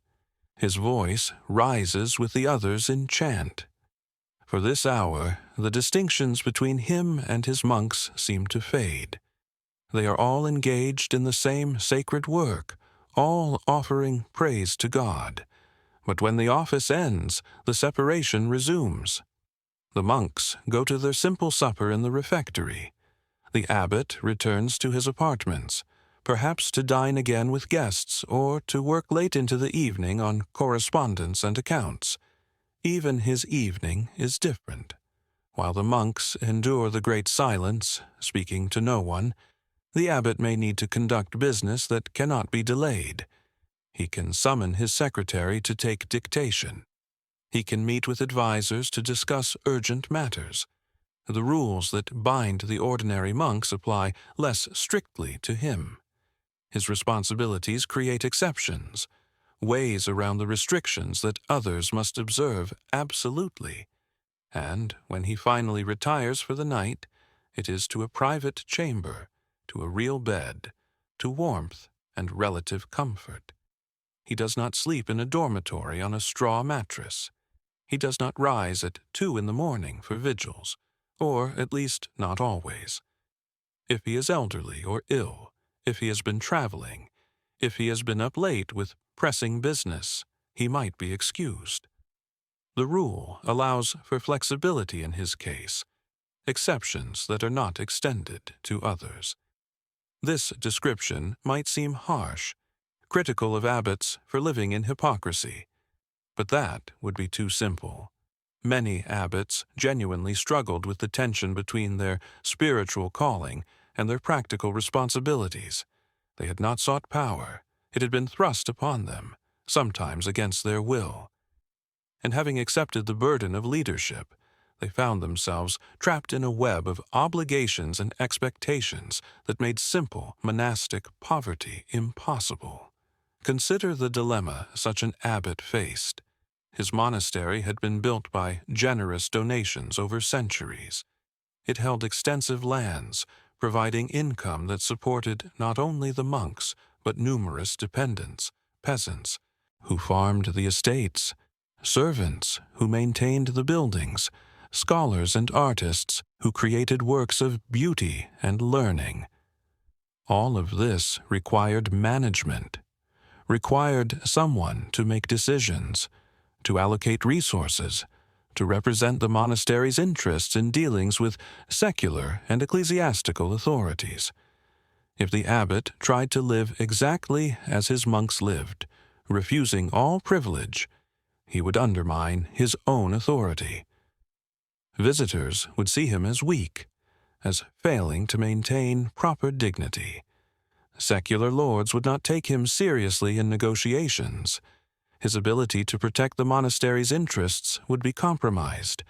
His voice rises with the others in chant. For this hour, the distinctions between him and his monks seem to fade. They are all engaged in the same sacred work, all offering praise to God. But when the office ends, the separation resumes. The monks go to their simple supper in the refectory. The abbot returns to his apartments, perhaps to dine again with guests or to work late into the evening on correspondence and accounts. Even his evening is different. While the monks endure the great silence, speaking to no one, the abbot may need to conduct business that cannot be delayed. He can summon his secretary to take dictation. He can meet with advisors to discuss urgent matters. The rules that bind the ordinary monks apply less strictly to him. His responsibilities create exceptions, ways around the restrictions that others must observe absolutely. And when he finally retires for the night, it is to a private chamber, to a real bed, to warmth and relative comfort. He does not sleep in a dormitory on a straw mattress. He does not rise at 2 a.m. for vigils, or at least not always. If he is elderly or ill, if he has been traveling, if he has been up late with pressing business, he might be excused. The rule allows for flexibility in his case, exceptions that are not extended to others. This description might seem harsh, critical of abbots for living in hypocrisy, But that would be too simple. Many abbots genuinely struggled with the tension between their spiritual calling and their practical responsibilities. They had not sought power. It had been thrust upon them, sometimes against their will. And having accepted the burden of leadership, they found themselves trapped in a web of obligations and expectations that made simple monastic poverty impossible. Consider the dilemma such an abbot faced. His monastery had been built by generous donations over centuries. It held extensive lands, providing income that supported not only the monks, but numerous dependents, peasants, who farmed the estates, servants who maintained the buildings, scholars and artists who created works of beauty and learning. All of this required management, required someone to make decisions, to allocate resources, to represent the monastery's interests in dealings with secular and ecclesiastical authorities. If the abbot tried to live exactly as his monks lived, refusing all privilege, he would undermine his own authority. Visitors would see him as weak, as failing to maintain proper dignity. Secular lords would not take him seriously in negotiations. His ability to protect the monastery's interests would be compromised,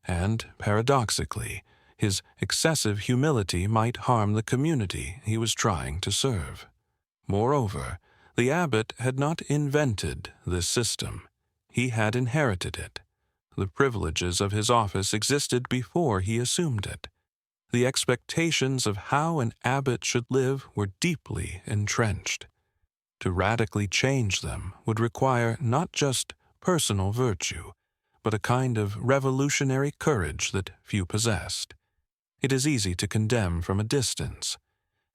and, paradoxically, his excessive humility might harm the community he was trying to serve. Moreover, the abbot had not invented this system. He had inherited it. The privileges of his office existed before he assumed it. The expectations of how an abbot should live were deeply entrenched. To radically change them would require not just personal virtue, but a kind of revolutionary courage that few possessed. It is easy to condemn from a distance.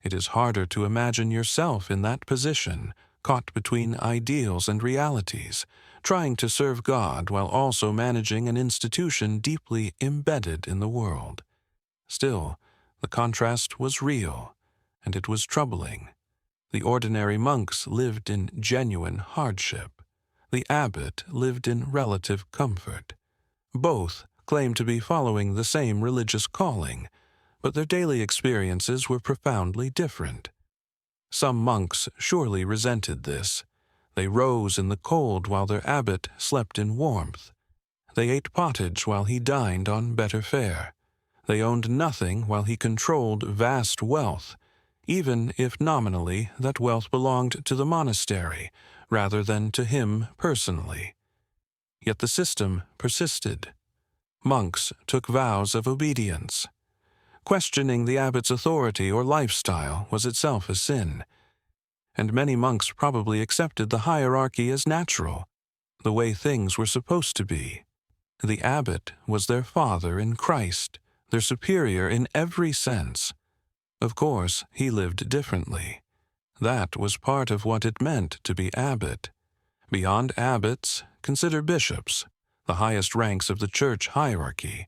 It is harder to imagine yourself in that position, caught between ideals and realities, trying to serve God while also managing an institution deeply embedded in the world. Still, the contrast was real, and it was troubling. The ordinary monks lived in genuine hardship. The abbot lived in relative comfort. Both claimed to be following the same religious calling, but their daily experiences were profoundly different. Some monks surely resented this. They rose in the cold while their abbot slept in warmth. They ate pottage while he dined on better fare. They owned nothing while he controlled vast wealth, even if nominally that wealth belonged to the monastery rather than to him personally. Yet the system persisted. Monks took vows of obedience. Questioning the abbot's authority or lifestyle was itself a sin, and many monks probably accepted the hierarchy as natural, the way things were supposed to be. The abbot was their father in Christ, their superior in every sense. Of course, he lived differently. That was part of what it meant to be abbot. Beyond abbots, consider bishops, the highest ranks of the church hierarchy.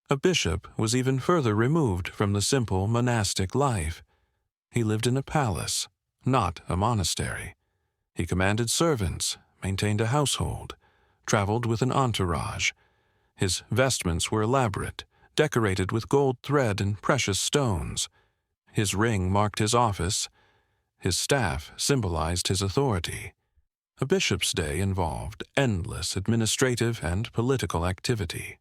A bishop was even further removed from the simple monastic life. He lived in a palace, not a monastery. He commanded servants, maintained a household, traveled with an entourage. His vestments were elaborate, decorated with gold thread and precious stones. His ring marked his office. His staff symbolized his authority. A bishop's day involved endless administrative and political activity.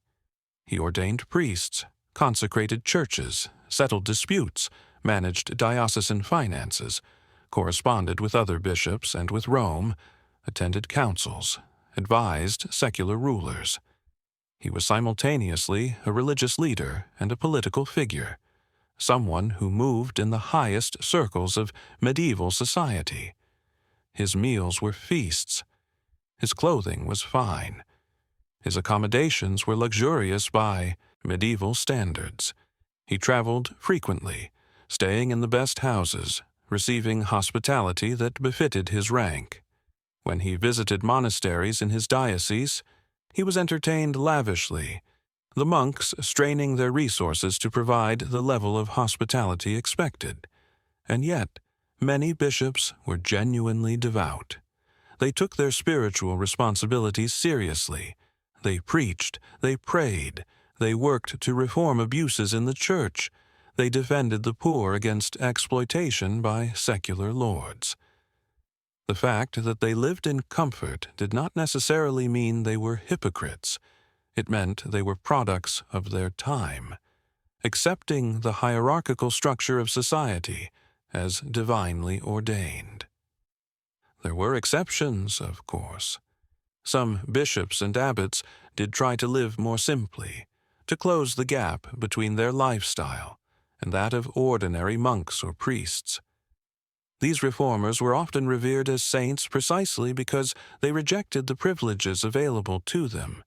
He ordained priests, consecrated churches, settled disputes, managed diocesan finances, corresponded with other bishops and with Rome, attended councils, advised secular rulers. He was simultaneously a religious leader and a political figure, someone who moved in the highest circles of medieval society. His meals were feasts. His clothing was fine. His accommodations were luxurious by medieval standards. He traveled frequently, staying in the best houses, receiving hospitality that befitted his rank. When he visited monasteries in his diocese, he was entertained lavishly, the monks straining their resources to provide the level of hospitality expected. And yet, many bishops were genuinely devout. They took their spiritual responsibilities seriously. They preached, they prayed, they worked to reform abuses in the church. They defended the poor against exploitation by secular lords. The fact that they lived in comfort did not necessarily mean they were hypocrites. It meant they were products of their time, accepting the hierarchical structure of society as divinely ordained. There were exceptions, of course. Some bishops and abbots did try to live more simply, to close the gap between their lifestyle and that of ordinary monks or priests. These reformers were often revered as saints precisely because they rejected the privileges available to them.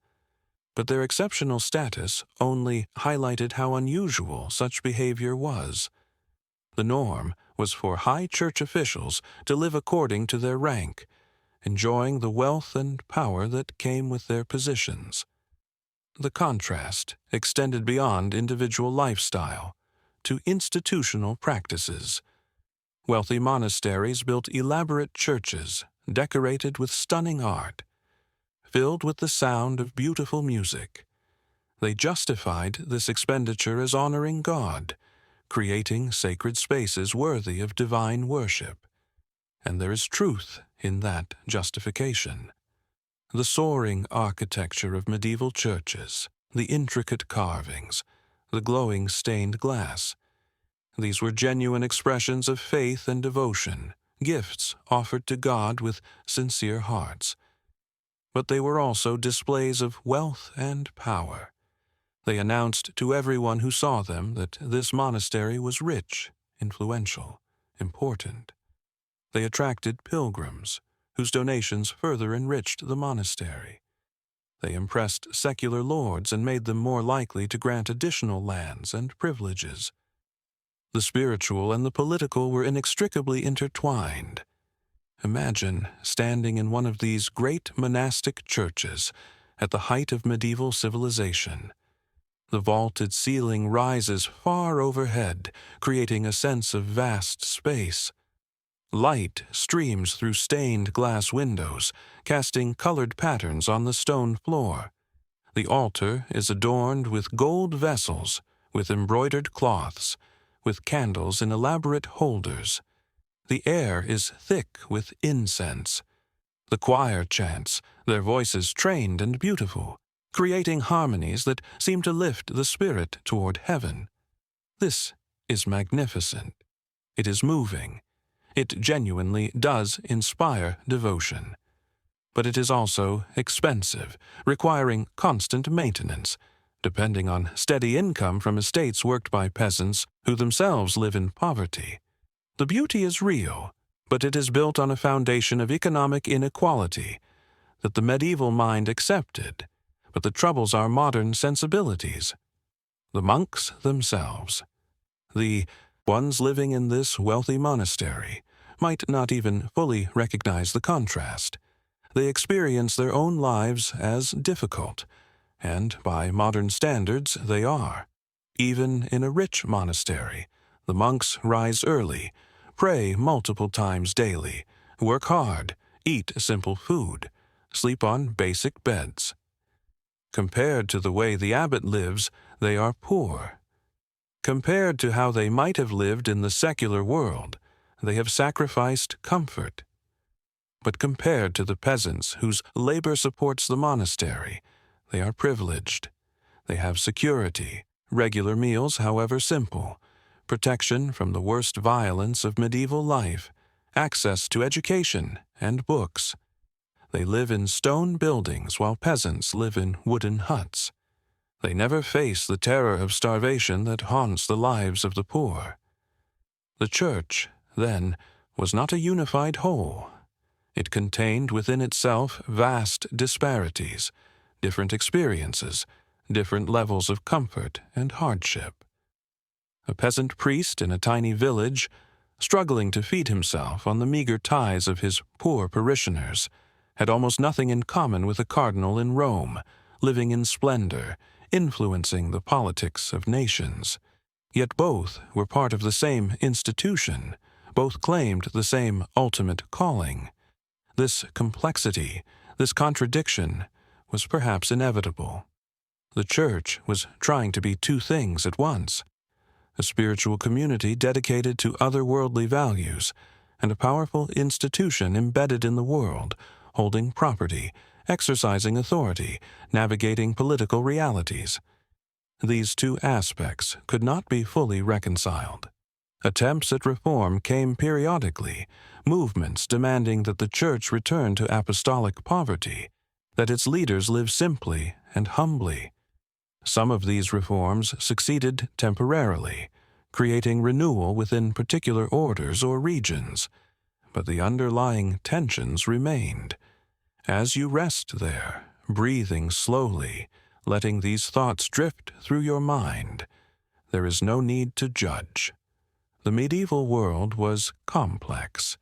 But their exceptional status only highlighted how unusual such behavior was. The norm was for high church officials to live according to their rank, enjoying the wealth and power that came with their positions. The contrast extended beyond individual lifestyle to institutional practices. Wealthy monasteries built elaborate churches decorated with stunning art, filled with the sound of beautiful music. They justified this expenditure as honoring God, creating sacred spaces worthy of divine worship. And there is truth in that justification. The soaring architecture of medieval churches, the intricate carvings, the glowing stained glass, these were genuine expressions of faith and devotion, gifts offered to God with sincere hearts. But they were also displays of wealth and power. They announced to everyone who saw them that this monastery was rich, influential, important. They attracted pilgrims, whose donations further enriched the monastery. They impressed secular lords and made them more likely to grant additional lands and privileges. The spiritual and the political were inextricably intertwined. Imagine standing in one of these great monastic churches at the height of medieval civilization. The vaulted ceiling rises far overhead, creating a sense of vast space. Light streams through stained glass windows, casting colored patterns on the stone floor. The altar is adorned with gold vessels, with embroidered cloths, with candles in elaborate holders. The air is thick with incense. The choir chants, their voices trained and beautiful, creating harmonies that seem to lift the spirit toward heaven. This is magnificent. It is moving. It genuinely does inspire devotion. But it is also expensive, requiring constant maintenance, depending on steady income from estates worked by peasants who themselves live in poverty. The beauty is real, but it is built on a foundation of economic inequality that the medieval mind accepted, but the troubles our modern sensibilities. The monks themselves, the ones living in this wealthy monastery, might not even fully recognize the contrast. They experience their own lives as difficult, and by modern standards they are. Even in a rich monastery, the monks rise early, pray multiple times daily, work hard, eat simple food, sleep on basic beds. Compared to the way the abbot lives, they are poor. Compared to how they might have lived in the secular world, they have sacrificed comfort. But compared to the peasants whose labor supports the monastery, they are privileged. They have security, regular meals, however simple, protection from the worst violence of medieval life, access to education and books. They live in stone buildings while peasants live in wooden huts. They never face the terror of starvation that haunts the lives of the poor. The church, then, was not a unified whole. It contained within itself vast disparities, different experiences, different levels of comfort and hardship. A peasant priest in a tiny village, struggling to feed himself on the meager tithes of his poor parishioners, had almost nothing in common with a cardinal in Rome, living in splendor, influencing the politics of nations. Yet both were part of the same institution, both claimed the same ultimate calling. This complexity, this contradiction, was perhaps inevitable. The Church was trying to be two things at once: a spiritual community dedicated to otherworldly values, and a powerful institution embedded in the world, holding property, exercising authority, navigating political realities. These two aspects could not be fully reconciled. Attempts at reform came periodically, movements demanding that the Church return to apostolic poverty, that its leaders live simply and humbly. Some of these reforms succeeded temporarily, creating renewal within particular orders or regions, but the underlying tensions remained. As you rest there, breathing slowly, letting these thoughts drift through your mind, there is no need to judge. The medieval world was complex.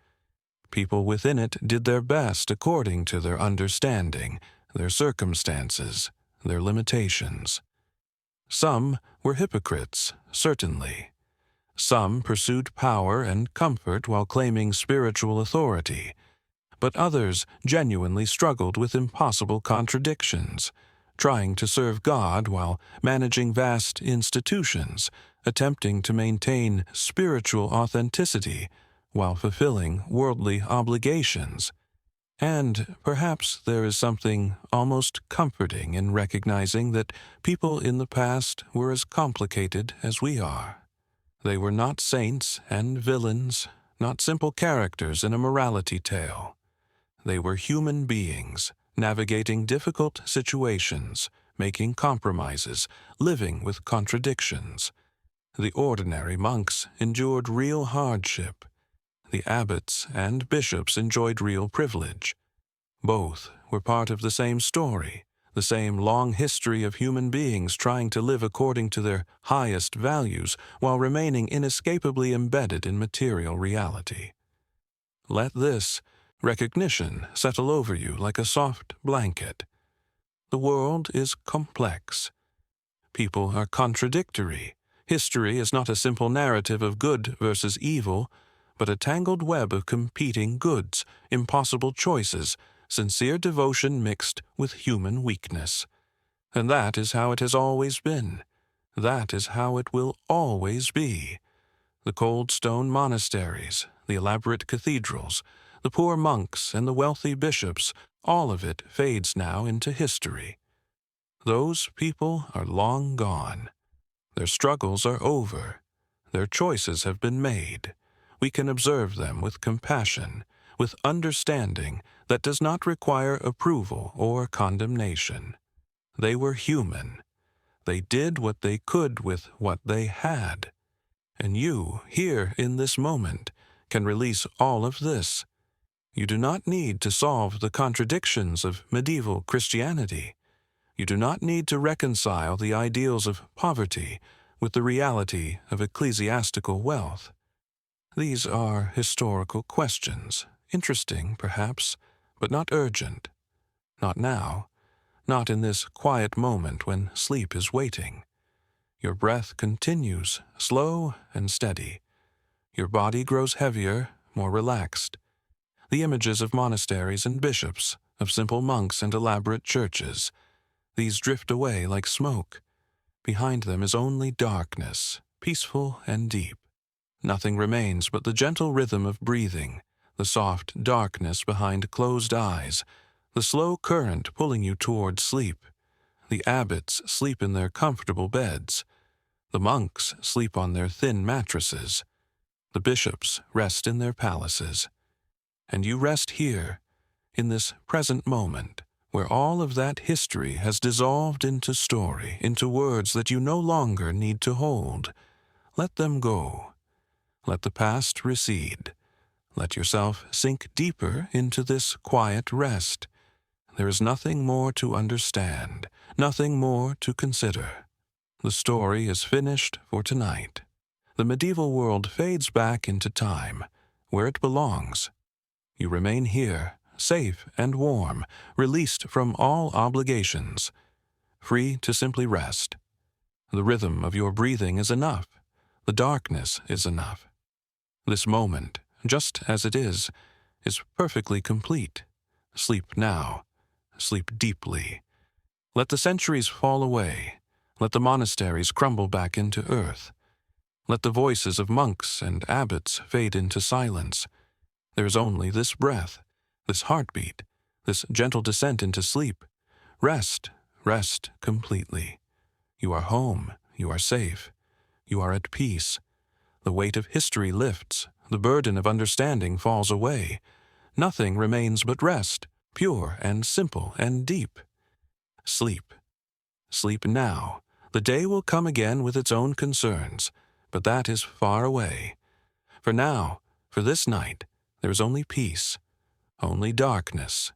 People within it did their best according to their understanding, their circumstances, their limitations. Some were hypocrites, certainly. Some pursued power and comfort while claiming spiritual authority, but others genuinely struggled with impossible contradictions, trying to serve God while managing vast institutions, attempting to maintain spiritual authenticity while fulfilling worldly obligations. And perhaps there is something almost comforting in recognizing that people in the past were as complicated as we are. They were not saints and villains, not simple characters in a morality tale. They were human beings, navigating difficult situations, making compromises, living with contradictions. The ordinary monks endured real hardship. The abbots and bishops enjoyed real privilege. Both were part of the same story, the same long history of human beings trying to live according to their highest values while remaining inescapably embedded in material reality. Let this recognition settle over you like a soft blanket. The world is complex. People are contradictory. History is not a simple narrative of good versus evil, but a tangled web of competing goods, impossible choices, sincere devotion mixed with human weakness. And that is how it has always been. That is how it will always be. The cold stone monasteries, the elaborate cathedrals, the poor monks and the wealthy bishops, all of it fades now into history. Those people are long gone. Their struggles are over. Their choices have been made. We can observe them with compassion, with understanding that does not require approval or condemnation. They were human. They did what they could with what they had. And you, here in this moment, can release all of this. You do not need to solve the contradictions of medieval Christianity. You do not need to reconcile the ideals of poverty with the reality of ecclesiastical wealth. These are historical questions, interesting perhaps, but not urgent. Not now, not in this quiet moment when sleep is waiting. Your breath continues, slow and steady. Your body grows heavier, more relaxed. The images of monasteries and bishops, of simple monks and elaborate churches, these drift away like smoke. Behind them is only darkness, peaceful and deep. Nothing remains but the gentle rhythm of breathing, the soft darkness behind closed eyes, the slow current pulling you toward sleep. The abbots sleep in their comfortable beds. The monks sleep on their thin mattresses. The bishops rest in their palaces. And you rest here, in this present moment, where all of that history has dissolved into story, into words that you no longer need to hold. Let them go. Let the past recede. Let yourself sink deeper into this quiet rest. There is nothing more to understand, nothing more to consider. The story is finished for tonight. The medieval world fades back into time, where it belongs. You remain here, safe and warm, released from all obligations, free to simply rest. The rhythm of your breathing is enough. The darkness is enough. This moment, just as it is perfectly complete. Sleep now. Sleep deeply. Let the centuries fall away. Let the monasteries crumble back into earth. Let the voices of monks and abbots fade into silence. There is only this breath, this heartbeat, this gentle descent into sleep. Rest, rest completely. You are home. You are safe. You are at peace. The weight of history lifts. The burden of understanding falls away. Nothing remains but rest, pure and simple and deep. Sleep. Sleep now. The day will come again with its own concerns, but that is far away. For now, for this night, there is only peace, only darkness,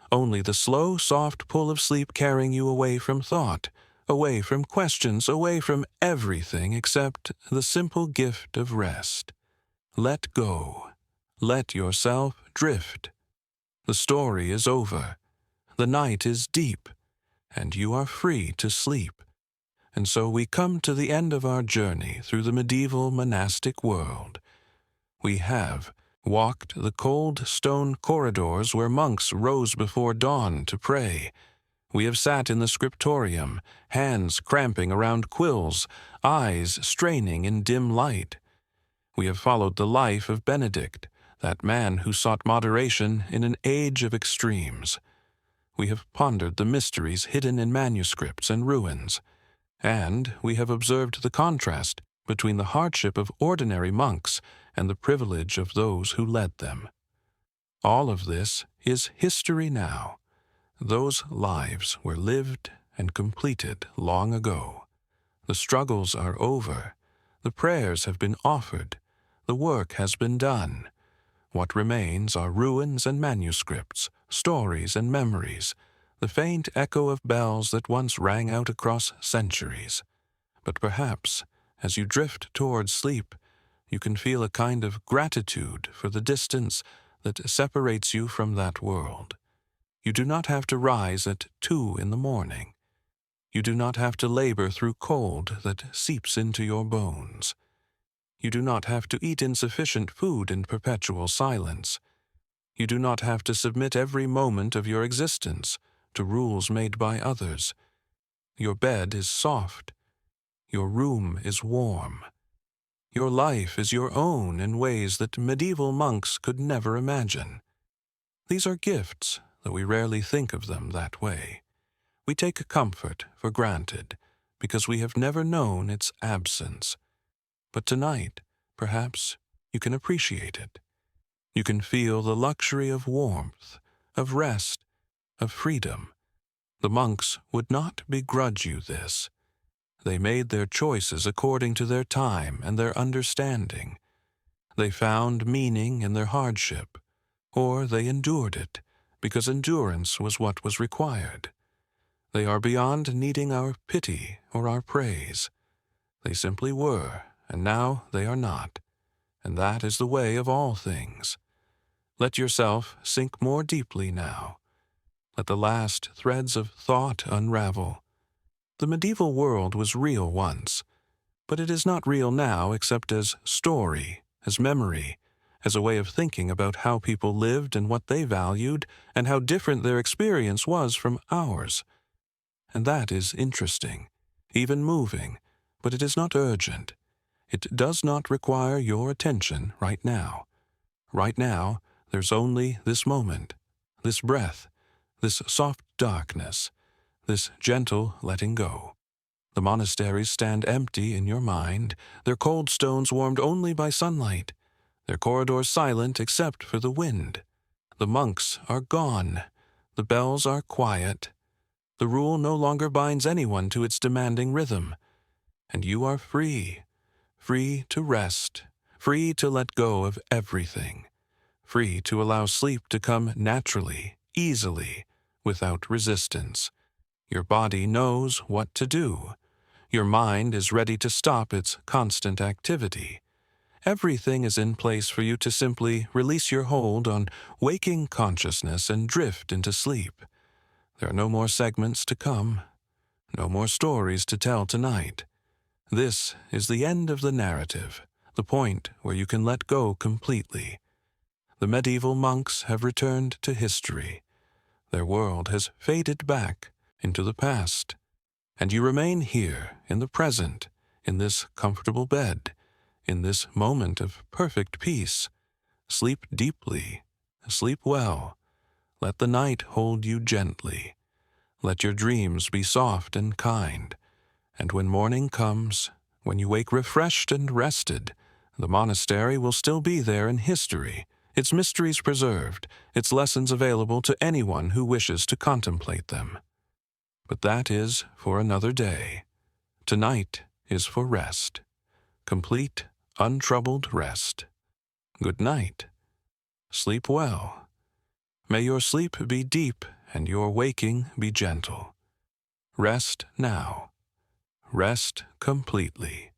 only the slow, soft pull of sleep carrying you away from thought, away from questions, away from everything except the simple gift of rest. Let go. Let yourself drift. The story is over. The night is deep, and you are free to sleep. And so we come to the end of our journey through the medieval monastic world. We have walked the cold stone corridors where monks rose before dawn to pray. We have sat in the scriptorium, hands cramping around quills, eyes straining in dim light. We have followed the life of Benedict, that man who sought moderation in an age of extremes. We have pondered the mysteries hidden in manuscripts and ruins, and we have observed the contrast between the hardship of ordinary monks and the privilege of those who led them. All of this is history now. Those lives were lived and completed long ago. The struggles are over. The prayers have been offered. The work has been done. What remains are ruins and manuscripts, stories and memories, the faint echo of bells that once rang out across centuries. But perhaps, as you drift towards sleep, you can feel a kind of gratitude for the distance that separates you from that world. You do not have to rise at 2 in the morning. You do not have to labor through cold that seeps into your bones. You do not have to eat insufficient food in perpetual silence. You do not have to submit every moment of your existence to rules made by others. Your bed is soft. Your room is warm. Your life is your own in ways that medieval monks could never imagine. These are gifts, though we rarely think of them that way. We take comfort for granted because we have never known its absence. But tonight, perhaps, you can appreciate it. You can feel the luxury of warmth, of rest, of freedom. The monks would not begrudge you this. They made their choices according to their time and their understanding. They found meaning in their hardship, or they endured it, because endurance was what was required. They are beyond needing our pity or our praise. They simply were, and now they are not. And that is the way of all things. Let yourself sink more deeply now. Let the last threads of thought unravel. The medieval world was real once, but it is not real now except as story, as memory, as a way of thinking about how people lived and what they valued, and how different their experience was from ours. And that is interesting, even moving, but it is not urgent. It does not require your attention right now. Right now, there's only this moment, this breath, this soft darkness, this gentle letting go. The monasteries stand empty in your mind, their cold stones warmed only by sunlight, their corridors silent except for the wind. The monks are gone. The bells are quiet. The rule no longer binds anyone to its demanding rhythm. And you are free, free to rest, free to let go of everything, free to allow sleep to come naturally, easily, without resistance. Your body knows what to do. Your mind is ready to stop its constant activity. Everything is in place for you to simply release your hold on waking consciousness and drift into sleep. There are no more segments to come, no more stories to tell tonight. This is the end of the narrative, the point where you can let go completely. The medieval monks have returned to history. Their world has faded back into the past, and you remain here in the present, in this comfortable bed, in this moment of perfect peace. Sleep deeply, sleep well. Let the night hold you gently. Let your dreams be soft and kind. And when morning comes, when you wake refreshed and rested, the monastery will still be there in history, its mysteries preserved, its lessons available to anyone who wishes to contemplate them. But that is for another day. Tonight is for rest. Complete, untroubled rest. Good night. Sleep well. May your sleep be deep and your waking be gentle. Rest now. Rest completely.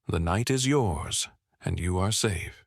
The night is yours, and you are safe.